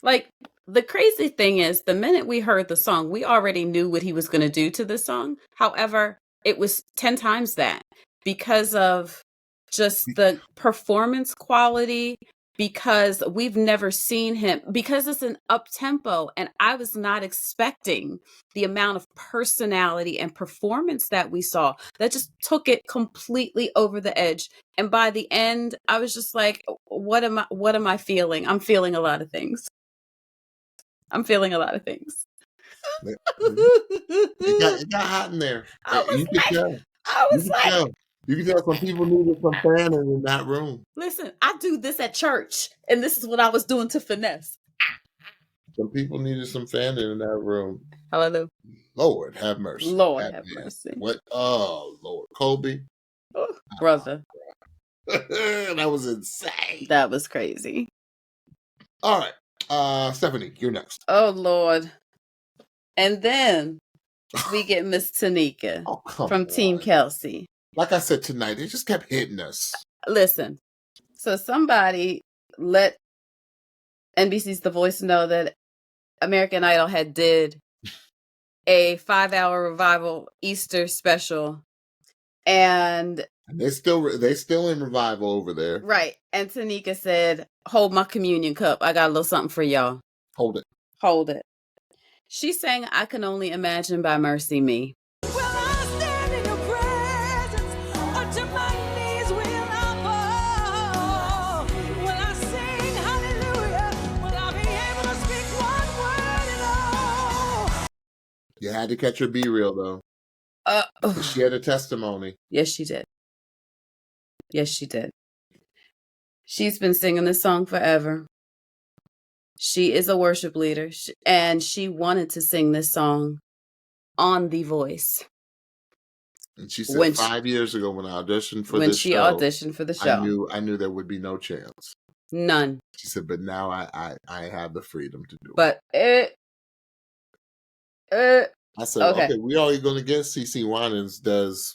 Like, the crazy thing is, the minute we heard the song, we already knew what he was going to do to the song. However, it was 10 times that because of just the performance quality, because we've never seen him, because it's an up-tempo, and I was not expecting the amount of personality and performance that we saw. That just took it completely over the edge. And by the end, I was just like, what am I feeling? I'm feeling a lot of things. It got hot in there. You could tell. You could tell some people needed some fanning in that room. Listen, I do this at church, and this is what I was doing to finesse. Some people needed some fanning in that room. Hallelujah. Lord have mercy. Lord have mercy. What? Oh, Lord. Kolby. Oh, brother. That was insane. That was crazy. All right. Stephanie, you're next. Oh, Lord. And then we get Miss Tinika from Team Kelsey. Like I said tonight, it just kept hitting us. Listen, so somebody let NBC's The Voice know that American Idol had did a 5-hour revival Easter special, and they still in revival over there, right? And Tinika said, "Hold my communion cup. I got a little something for y'all. Hold it." She sang "I Can Only Imagine" by Mercy Me. You had to catch her be real though. She had a testimony. Yes, she did. She's been singing this song forever. She is a worship leader, and she wanted to sing this song on The Voice. And she said 5 years ago when I auditioned for this show. When she auditioned for the show. I knew there would be no chance. None. She said, but now I have the freedom to do it. But I said, okay, we already going to get CeCe Winans does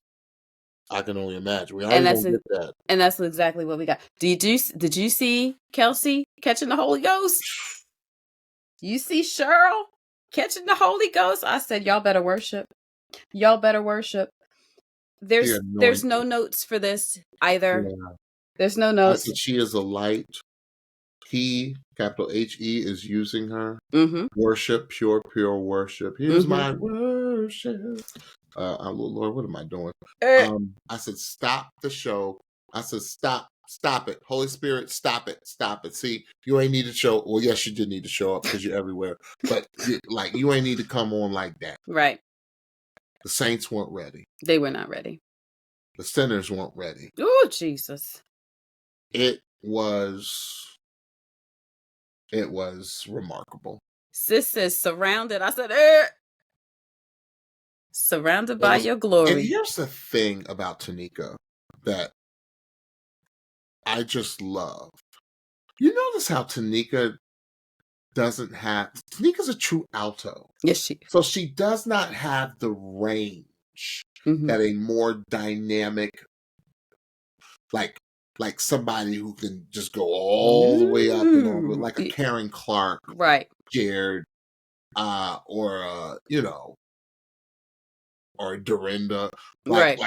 I Can Only Imagine. We already going to get that. And that's exactly what we got. Did you see Kelsey catching the Holy Ghost? You see Cheryl catching the Holy Ghost? I said, y'all better worship. There's no notes for this either. Yeah. There's no notes. I said she is a light. He, capital He, is using her. Mm-hmm. Worship, pure worship. Here's my worship. Lord, what am I doing? I said, stop the show. I said, stop it. Holy Spirit, stop it. See, you ain't need to show. Well, yes, you did need to show up because you're everywhere. But you ain't need to come on like that. Right. The saints weren't ready. They were not ready. The sinners weren't ready. Oh, Jesus. It was remarkable. Sis says surrounded. I said, surrounded by your glory. And here's the thing about Tinika that I just love. You notice how Tinika's a true alto. Yes, she is. So she does not have the range that a more dynamic, like somebody who can just go all the way up and over, like a Karen Clark, right? Jared, or Dorinda, right?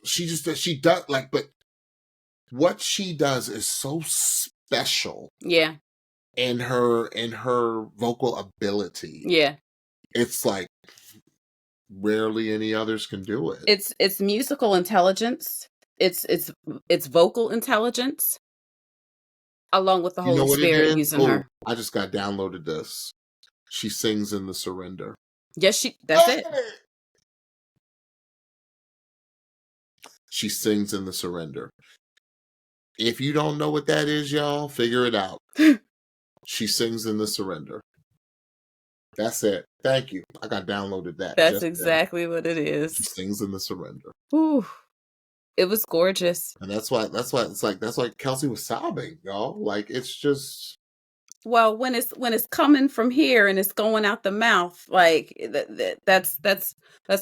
She does but what she does is so special. Yeah. In her vocal ability. Yeah. It's like rarely any others can do it. It's musical intelligence. It's vocal intelligence, along with the Holy Spirit using her. I just got downloaded this. She sings in the surrender. Yes, that's it. She sings in the surrender. If you don't know what that is, y'all, figure it out. She sings in the surrender. That's it. Thank you. I got downloaded that. That's exactly what it is. She sings in the surrender. Ooh. It was gorgeous. And that's why Kelsey was sobbing, y'all. Like, it's just Well, when it's coming from here and it's going out the mouth, like that's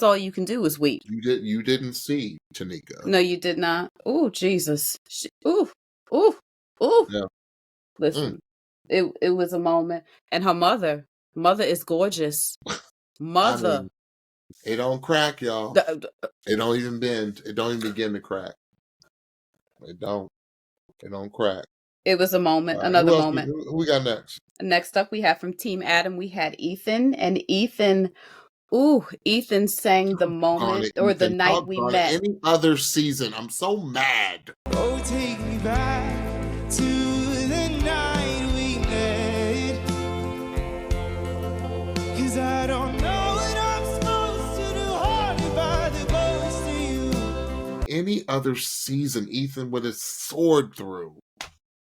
all you can do is weep. You didn't see Tinika. No, you did not. Oh, Jesus. Ooh, ooh, ooh. Yeah. Listen, it was a moment, and her mother is gorgeous. Mother, I mean, it don't crack, y'all. It don't even bend. It don't even begin to crack. It don't crack. It was a moment, Right, another moment. Who we got next? Next up, we have from Team Adam, we had Ethan, and Ethan sang The Moment or The Night We Met. Any other season, I'm so mad. Oh, take me back to the night we met. 'Cause I don't know what I'm supposed to do, haunted by the ghost of you. Any other season, Ethan would have soared through.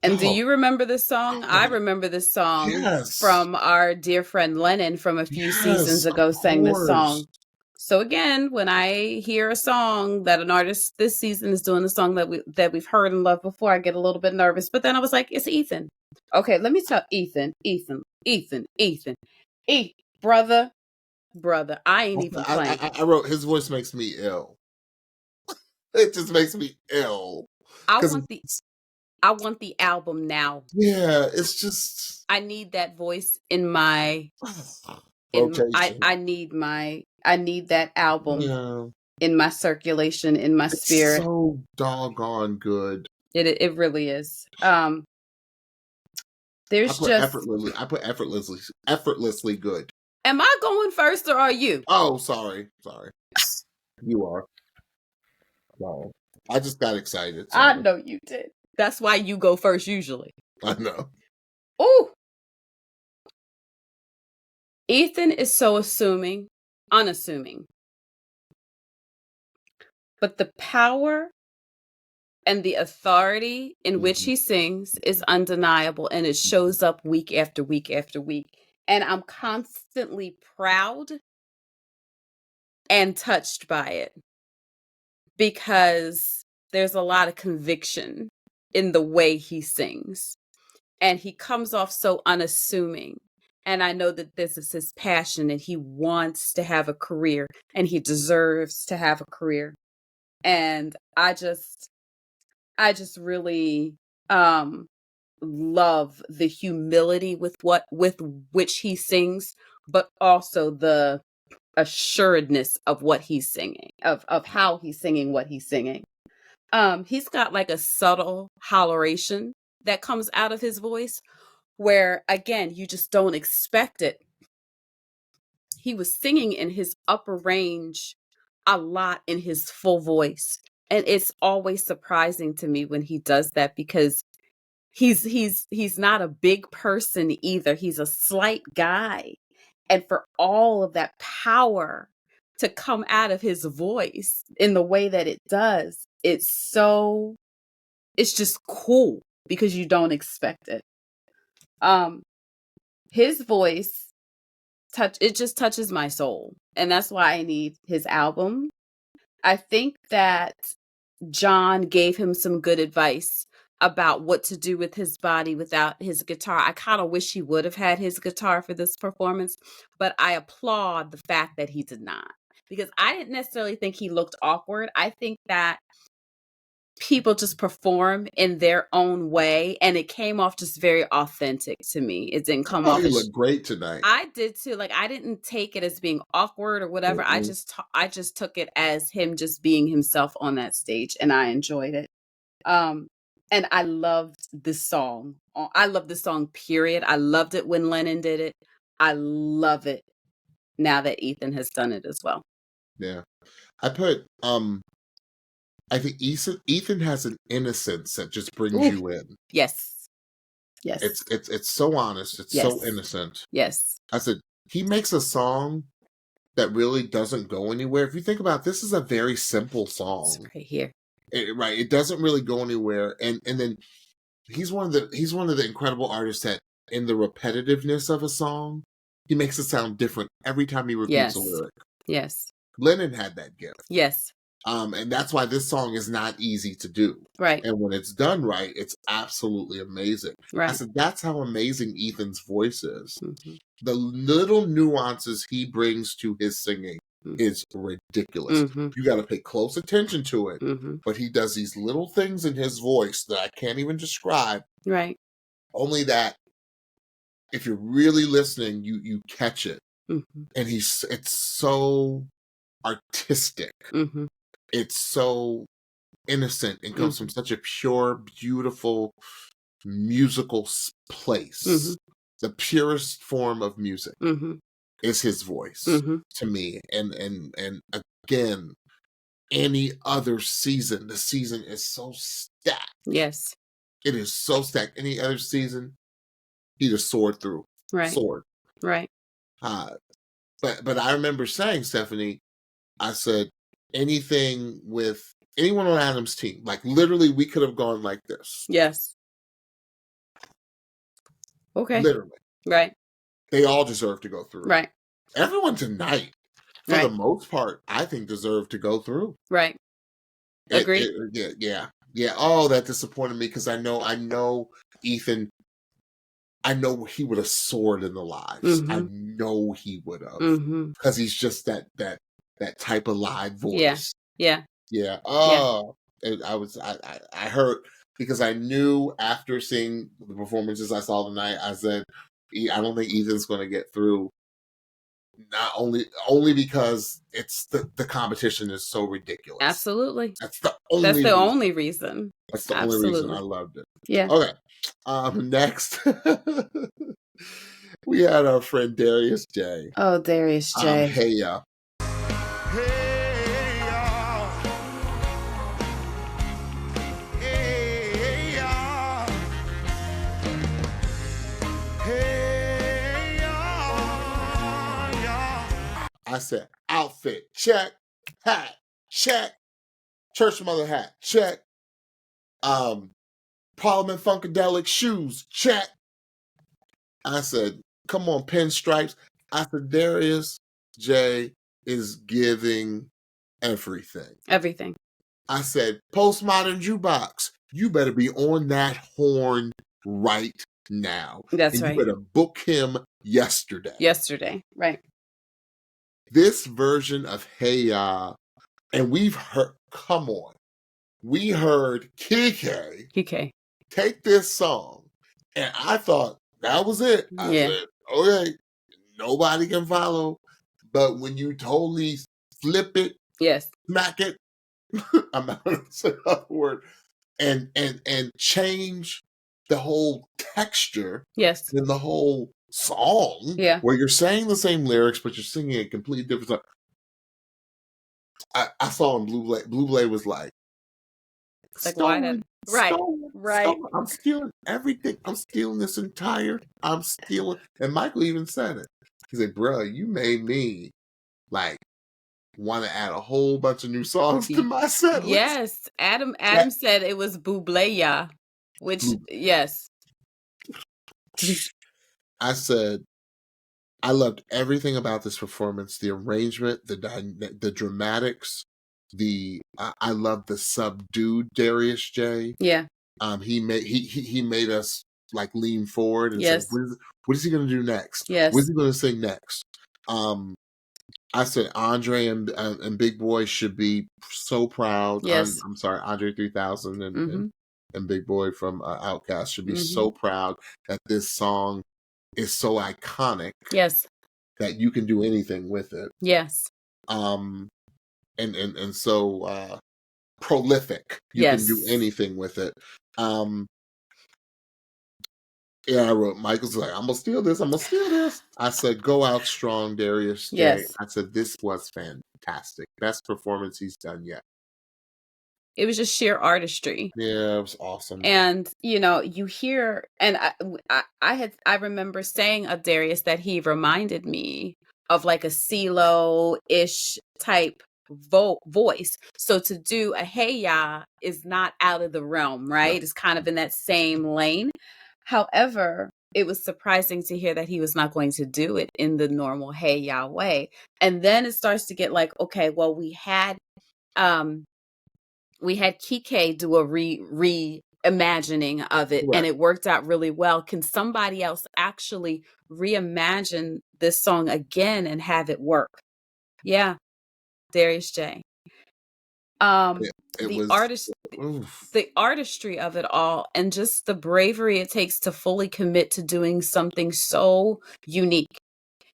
And do you remember this song? I remember this song from our dear friend Lennon from a few seasons ago sang this song. So again, when I hear a song that an artist this season is doing a song that we've heard and loved before, I get a little bit nervous. But then I was like, it's Ethan. Okay, let me tell Ethan, brother, I ain't even playing. I wrote, his voice makes me ill. It just makes me ill. I want the album now. Yeah, it's just. I need that voice in my. I need that album in my circulation, in my spirit. So doggone good. It really is. There's I put effortlessly good. Am I going first or are you? Oh, sorry. You are. No, I just got excited. Sorry. I know you did. That's why you go first usually. I know. Ooh. Ethan is so unassuming. But the power and the authority in which he sings is undeniable, and it shows up week after week after week. And I'm constantly proud and touched by it because there's a lot of conviction in the way he sings, and he comes off so unassuming. And I know that this is his passion, and he wants to have a career, and he deserves to have a career. And I just really love the humility with which he sings, but also the assuredness of what he's singing, of how he's singing what he's singing. He's got like a subtle holleration that comes out of his voice where, again, you just don't expect it. He was singing in his upper range a lot in his full voice. And it's always surprising to me when he does that because he's not a big person either. He's a slight guy. And for all of that power to come out of his voice in the way that it does, it's just cool because you don't expect it. His voice just touches my soul, and that's why I need his album. I think that John gave him some good advice about what to do with his body without his guitar. I kind of wish he would have had his guitar for this performance, but I applaud the fact that he did not, because I didn't necessarily think he looked awkward. I think that people just perform in their own way, and it came off just very authentic to me. It didn't come off. You look great tonight. I did too. Like, I didn't take it as being awkward or whatever. Mm-hmm. I just took it as him just being himself on that stage, and I enjoyed it. And I loved this song. I love this song, period. I loved it when Lennon did it. I love it now that Ethan has done it as well. Yeah. I put, I think Ethan has an innocence that just brings you in. Yes. It's so honest. It's so innocent. Yes. I said, he makes a song that really doesn't go anywhere. If you think about it, this is a very simple song. It's right here. It doesn't really go anywhere, and then he's one of the incredible artists that in the repetitiveness of a song, he makes it sound different every time he repeats a lyric. Yes. Lennon had that gift. Yes. And that's why this song is not easy to do. Right. And when it's done right, it's absolutely amazing. Right. I said, that's how amazing Ethan's voice is. Mm-hmm. The little nuances he brings to his singing is ridiculous. Mm-hmm. You got to pay close attention to it. Mm-hmm. But he does these little things in his voice that I can't even describe. Right. Only that if you're really listening, you catch it. Mm-hmm. And it's so artistic. Mm-hmm. It's so innocent and comes from such a pure, beautiful musical place. Mm-hmm. The purest form of music Mm-hmm. is his voice to me. And again, any other season, the season is so stacked. Yes. It is so stacked. Any other season, he just soared through. Right. Soared. Right. But I remember saying, Stephanie, I said, anything with anyone on Adam's team, like literally we could have gone like this. Yes. Okay. Literally. Right. They all deserve to go through. Right. Everyone tonight, for the most part, I think deserved to go through. Right. Agreed. Yeah. Oh, that disappointed me because I know Ethan. I know he would have soared in the lives. I know he would have because he's just that type of live voice. Yeah. Oh, and I hurt because I knew after seeing the performances I saw tonight, I said, I don't think Ethan's going to get through. Not only because it's the competition is so ridiculous. Absolutely. That's the only reason. That's the only reason I loved it. Yeah. Okay. Next, we had our friend Darius J. Oh, Darius J. Hey ya. Hey y'all. Hey y'all. Hey y'all. I said outfit check, hat check, church mother hat check, Parliament Funkadelic shoes check. I said, come on, pinstripes. I said, Darius J is giving everything. Everything. I said, postmodern jukebox, you better be on that horn right now. That's right. You better book him yesterday. Yesterday, right. This version of Hey Ya, and we've heard, come on, we heard Kike take this song, and I thought that was it. I said, okay, nobody can follow. But when you totally flip it, smack it, I'm not going to say another word, and change the whole texture in the whole song, where you're saying the same lyrics, but you're singing a completely different song. I saw in Blue Blade was like stolen. Right. I'm stealing everything. I'm stealing this entire. I'm stealing. And Michael even said it. He said, "Bro, you made me like want to add a whole bunch of new songs to my set list." Yes, Adam said it was Bubleya, which yes. I said, I loved everything about this performance. The arrangement, the dramatics. I love the subdued Darius J. Yeah. He made us like lean forward and say, what is he going to do next? Yes. What is he going to sing next? I said Andre and Big Boy should be so proud. Yes. I'm sorry, Andre 3000 and Big Boy from Outkast should be so proud that this song is so iconic. Yes. That you can do anything with it. Yes. And so prolific. You can do anything with it. Yeah, I wrote, Michael's like, I'm gonna steal this. I said, go out strong, Darius J. Yes. I said, this was fantastic. Best performance he's done yet. It was just sheer artistry. Yeah, it was awesome. And, you hear, and I remember saying of Darius that he reminded me of like a CeeLo-ish type voice. So to do a Hey Ya is not out of the realm, right? No. It's kind of in that same lane. However, it was surprising to hear that he was not going to do it in the normal Hey Ya way. And then it starts to get like, okay, well, we had we had Kike do a reimagining of it, and it worked out really well. Can somebody else actually reimagine this song again and have it work? Yeah, Darius J. The artistry of it all, and just the bravery it takes to fully commit to doing something so unique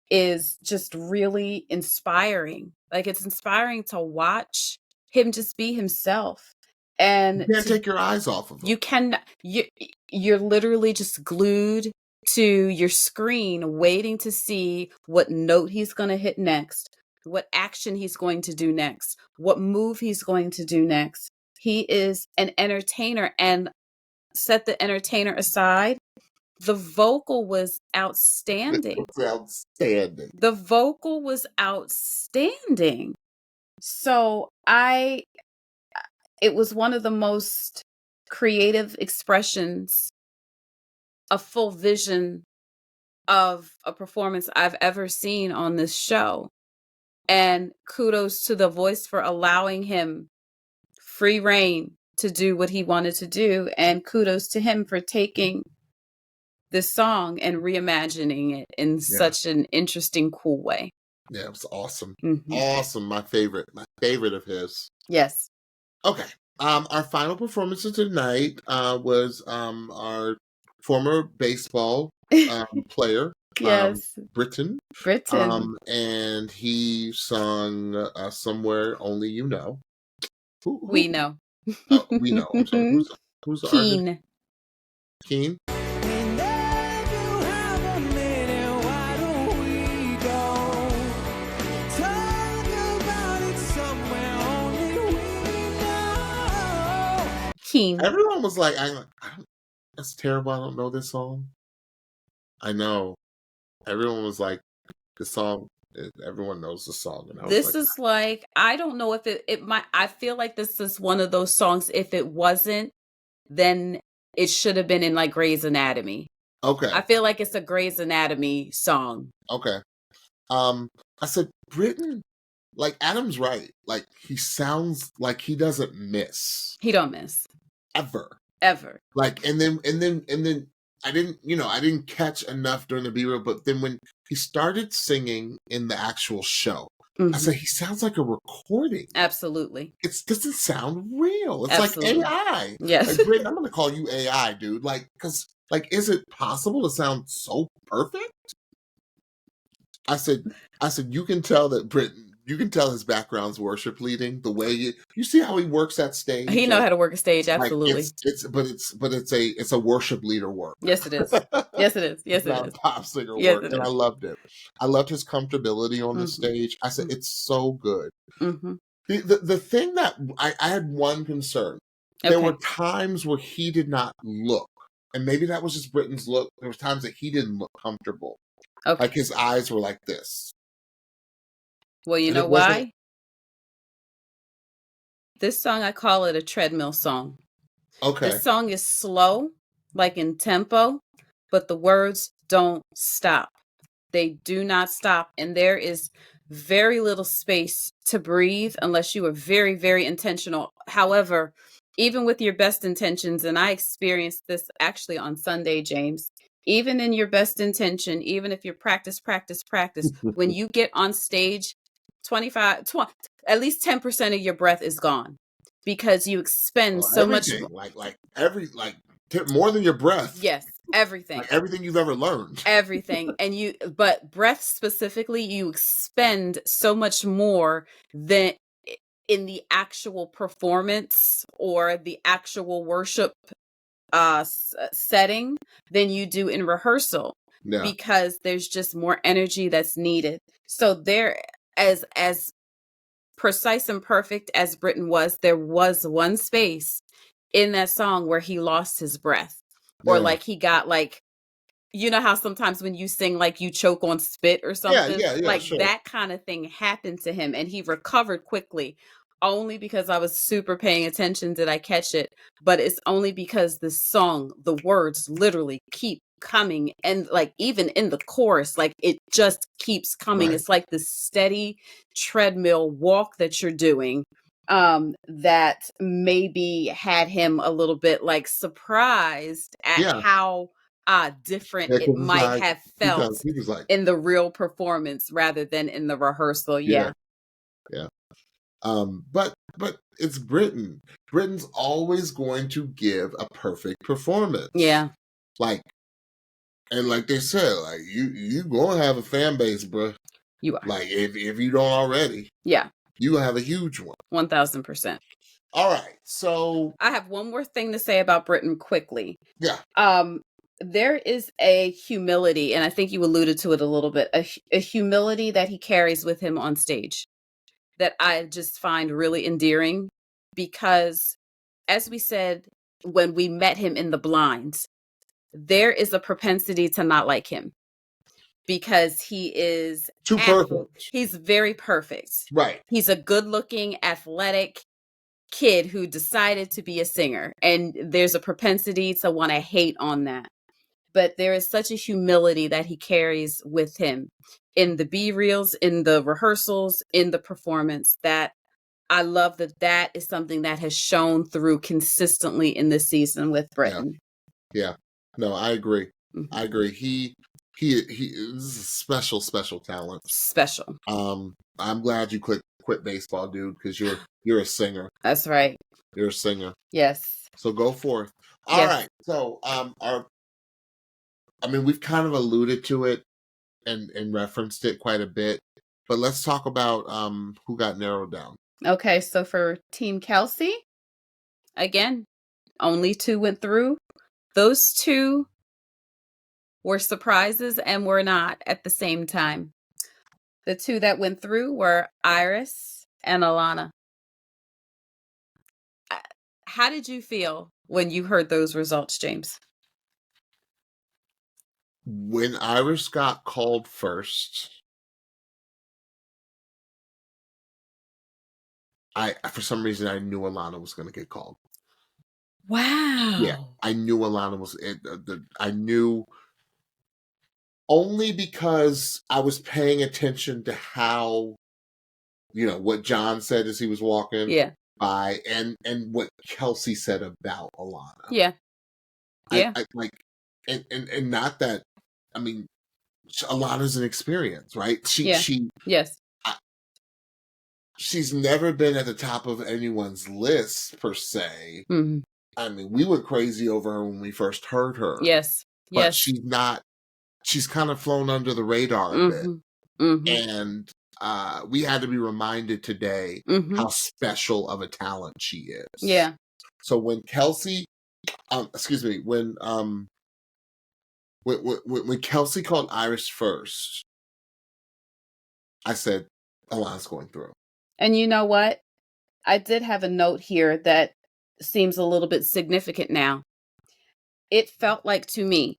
is just really inspiring. Like, it's inspiring to watch him just be himself. And you can't take your eyes off of him. You can. You're literally just glued to your screen, waiting to see what note he's going to hit next, what action he's going to do next, what move he's going to do next. He is an entertainer, and set the entertainer aside, the vocal was outstanding. The vocal was outstanding. So it was one of the most creative expressions, a full vision of a performance I've ever seen on this show. And kudos to the voice for allowing him free reign to do what he wanted to do. And kudos to him for taking this song and reimagining it in such an interesting, cool way. Yeah, it was awesome. Mm-hmm. Awesome. My favorite of his. Yes. Okay. Our final performance of tonight was our former baseball player, yes, Britton. And he sung "Somewhere Only You Know." We know. We know. I'm sorry. Who's the Keen? Keen. Keen. Everyone was like, that's terrible. I don't know this song. I know. Everyone was like, the song, everyone knows the song. And this is like, I don't know if it might, I feel like this is one of those songs, if it wasn't, then it should have been in like Grey's Anatomy. Okay. I feel like it's a Grey's Anatomy song. Okay. I said, Britton, like, Adam's right. Like, he sounds like he doesn't miss. He don't miss. Ever. Like, and then I didn't catch enough during the B-roll, but then when he started singing in the actual show, I said, he sounds like a recording. Absolutely. It doesn't sound real. It's like AI. Yes. Like, Britton, I'm going to call you AI, dude. Like, because, like, is it possible to sound so perfect? I said, you can tell that Britton, you can tell his background's worship leading. The way you see how he works that stage. He know how to work a stage, absolutely. Like it's a worship leader work. Yes, it is. Yes, it is. Yes, it is. Pop singer work, and I loved it. I loved his comfortability on the stage. I said, it's so good. Mm-hmm. The thing that I had one concern. There were times where he did not look, and maybe that was just Britton's look. There were times that he didn't look comfortable. Okay. Like his eyes were like this. Well, you know why? This song, I call it a treadmill song. Okay. This song is slow, like in tempo, but the words don't stop. They do not stop. And there is very little space to breathe unless you are very, very intentional. However, even with your best intentions, and I experienced this actually on Sunday, James, even in your best intention, even if you practice, when you get on stage, at least 10% of your breath is gone because you expend so much. More than your breath. Yes, everything. Like everything you've ever learned. Everything. But breath specifically, you expend so much more than in the actual performance or the actual worship setting than you do in rehearsal. Yeah. Because there's just more energy that's needed. So there, as precise and perfect as Britton was, there was one space in that song where he lost his breath, or like he got like, you know how sometimes when you sing, like you choke on spit or something, like that kind of thing happened to him, and he recovered quickly. Only because I was super paying attention did I catch it, but it's only because the song, the words literally keep coming, and like even in the chorus, like it just keeps coming. Right. It's like this steady treadmill walk that you're doing, that maybe had him a little bit like surprised at how different it might have felt he was like, in the real performance rather than in the rehearsal. Yeah. But it's Britton. Britton's always going to give a perfect performance. Yeah. Like they said, like you gonna have a fan base, bro. You are. Like if you don't already. Yeah. You gonna have a huge one. 1000%. All right. So I have one more thing to say about Britton quickly. Yeah. There is a humility, and I think you alluded to it a little bit, a humility that he carries with him on stage that I just find really endearing because, as we said, when we met him in the blinds, there is a propensity to not like him because he is too perfect. He's very perfect. Right. He's a good-looking, athletic kid who decided to be a singer, and there's a propensity to want to hate on that. But there is such a humility that he carries with him in the B-reels, in the rehearsals, in the performance, that I love that is something that has shown through consistently in this season with Britton. Yeah. No, I agree. Mm-hmm. I agree. He is a special talent. Special. I'm glad you quit baseball, dude, because you're a singer. That's right. You're a singer. Yes. So go forth. All right. So we've kind of alluded to it and referenced it quite a bit, but let's talk about who got narrowed down. Okay, so for Team Kelsey, again, only 2 went through. Those 2 were surprises and were not at the same time. The 2 that went through were Iris and Alanna. How did you feel when you heard those results, James? When Iris got called first, for some reason I knew Alanna was going to get called. Wow. Yeah, I knew Alanna was. I knew only because I was paying attention to how, what John said as he was walking by, and what Kelsey said about Alanna. Yeah. I and not that. I mean, Alana's an experience, right? She's never been at the top of anyone's list per se. Mm-hmm. I mean, we were crazy over her when we first heard her. Yes. But she's not. She's kind of flown under the radar a bit. Mm-hmm. And we had to be reminded today how special of a talent she is. Yeah. So when Kelsey, when Kelsey called Iris first, I said, Alana's going through. And you know what? I did have a note here that seems a little bit significant now. It felt like, to me,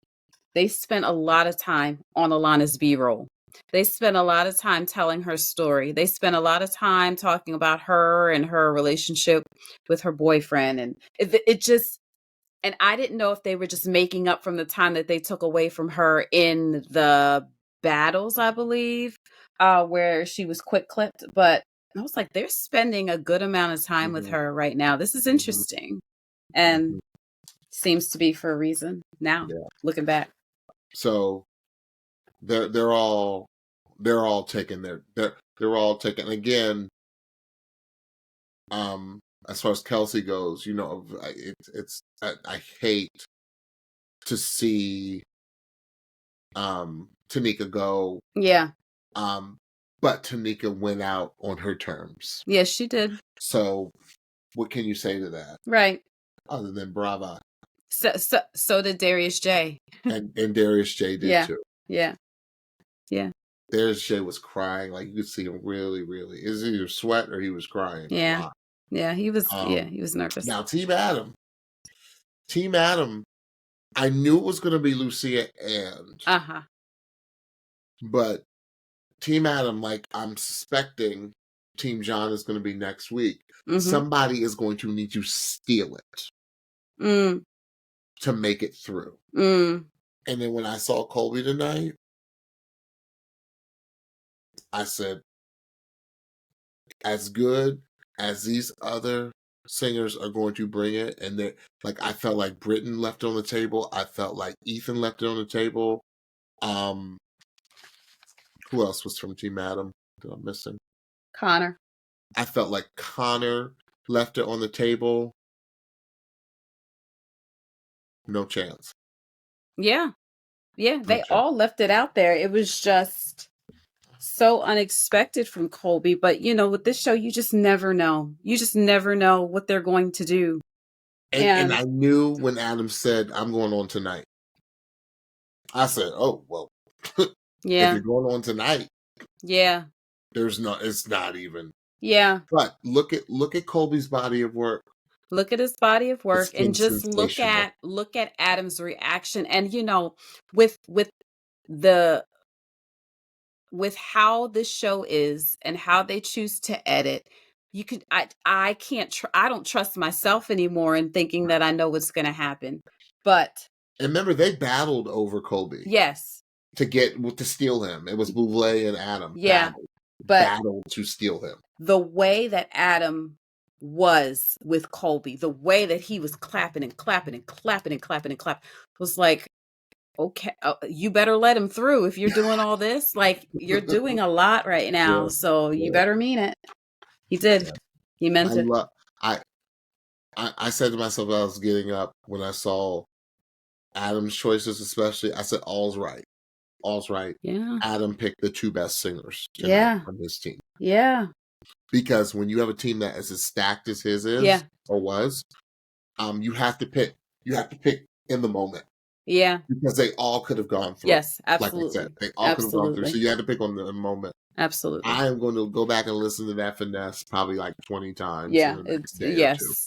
they spent a lot of time on Alana's B-roll. They spent a lot of time telling her story. They spent a lot of time talking about her and her relationship with her boyfriend. And and I didn't know if they were just making up from the time that they took away from her in the battles, I believe, where she was quick clipped. But I was like, they're spending a good amount of time with her right now. This is interesting. And seems to be for a reason now, looking back. So they're all taking they're all taking, again, as far as Kelsey goes, I hate to see Tinika go. Yeah. But Tinika went out on her terms. Yes, she did. So what can you say to that? Right. Other than brava. So did Darius J. and Darius J did too. Yeah. Yeah. Darius J was crying. Like, you could see him really, really. Is it either sweat or he was crying? Yeah. Yeah, he was he was nervous. Now Team Adam, I knew it was gonna be Lucia and but Team Adam, like, I'm suspecting Team John is gonna be next week. Somebody is going to need to steal it to make it through. And then when I saw Kolby tonight, I said, as good as these other singers are going to bring it, and they like I felt like Britton left it on the table. I felt like Ethan left it on the table. Who else was from Team Adam that I'm missing? Conor. I felt like Conor left it on the table. No chance. Yeah. They all left it out there. It was just so unexpected from Kolby. But, with this show, you just never know. You just never know what they're going to do. And I knew when Adam said, I'm going on tonight. I said, oh, well, yeah. if you're going on tonight, yeah, it's not even. Yeah. But look at Kolby's body of work. Look at his body of work and just look at Adam's reaction. And, with how this show is and how they choose to edit, I don't trust myself anymore in thinking that I know what's going to happen. But. And remember, they battled over Kolby. Yes. To steal him. It was Buble and Adam. Yeah. Battled to steal him. The way that Adam was with Kolby, the way that he was clapping and clapping and clapping and clapping and clapping was like, okay, you better let him through if you're doing all this. Like, you're doing a lot right now, so you better mean it. He did. Yeah. He meant it. I said to myself as I was getting up when I saw Adam's choices, especially, I said, all's right. All's right. Yeah. Adam picked the two best singers on his team. Yeah. Because when you have a team that is as stacked as his is or was, you have to pick in the moment. Yeah. Because they all could have gone through. Yes, absolutely. Like I said, they all could have gone through. So you had to pick on the moment. Absolutely. I am going to go back and listen to that finesse probably like 20 times. Yeah.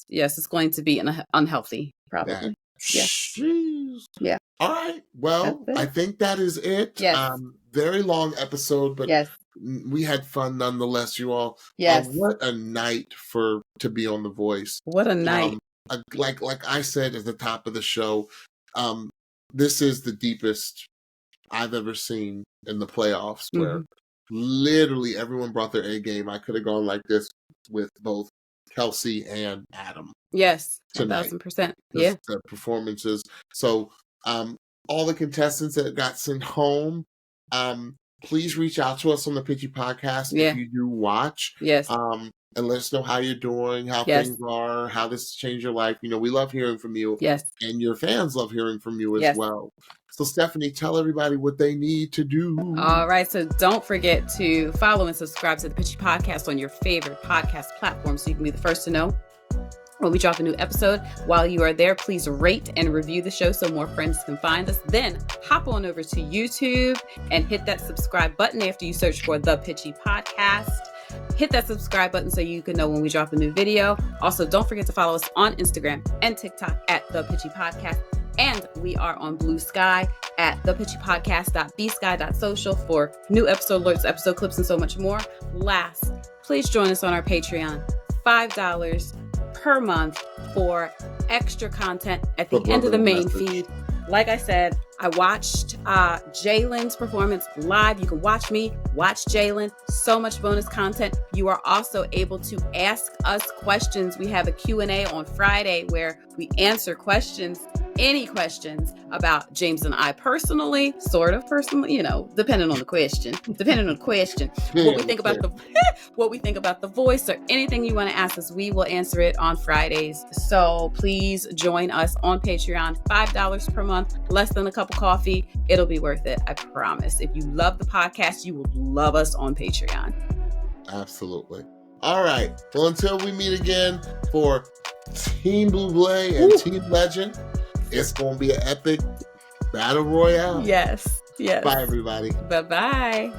Yes, it's going to be unhealthy, probably. Yeah. All right. Well, I think that is it. Yes. Very long episode, but we had fun nonetheless, you all. Yes. What a night to be on The Voice. What a night. Like I said at the top of the show, this is the deepest I've ever seen in the playoffs, where literally everyone brought their A game. I could have gone like this with both Kelsey and Adam. Yes, 1,000%. Yeah. The performances. So, all the contestants that got sent home, please reach out to us on the Pitchy Podcast if you do watch. Yes. And let us know how you're doing, how things are, how this changed your life. We love hearing from you. Yes. And your fans love hearing from you as well. So, Stephanie, tell everybody what they need to do. All right. So don't forget to follow and subscribe to the Pitchy Podcast on your favorite podcast platform so you can be the first to know when we drop a new episode. While you are there, please rate and review the show so more friends can find us. Then hop on over to YouTube and hit that subscribe button after you search for The Pitchy Podcast. Hit that subscribe button so you can know when we drop a new video. Also, don't forget to follow us on Instagram and TikTok at The Pitchy Podcast. And we are on Blue Sky at thepitchypodcast.bsky.social for new episode alerts, episode clips, and so much more. Last, please join us on our Patreon. $5 per month for extra content at the end of the main feed. Like I said, I watched Jaelen's performance live. You can watch me, watch Jaelen. So much bonus content. You are also able to ask us questions. We have a Q&A on Friday where we answer questions, any questions about James and I personally, sort of personally, depending on the question. What we think about the voice or anything you want to ask us, we will answer it on Fridays. So please join us on Patreon. $5 per month, less than a cup of coffee. It'll be worth it. I promise. If you love the podcast, you will love us on Patreon. Absolutely. All right. Well, until we meet again for Team Buble and Team Legend, it's going to be an epic battle royale. Yes. Bye, everybody. Bye-bye.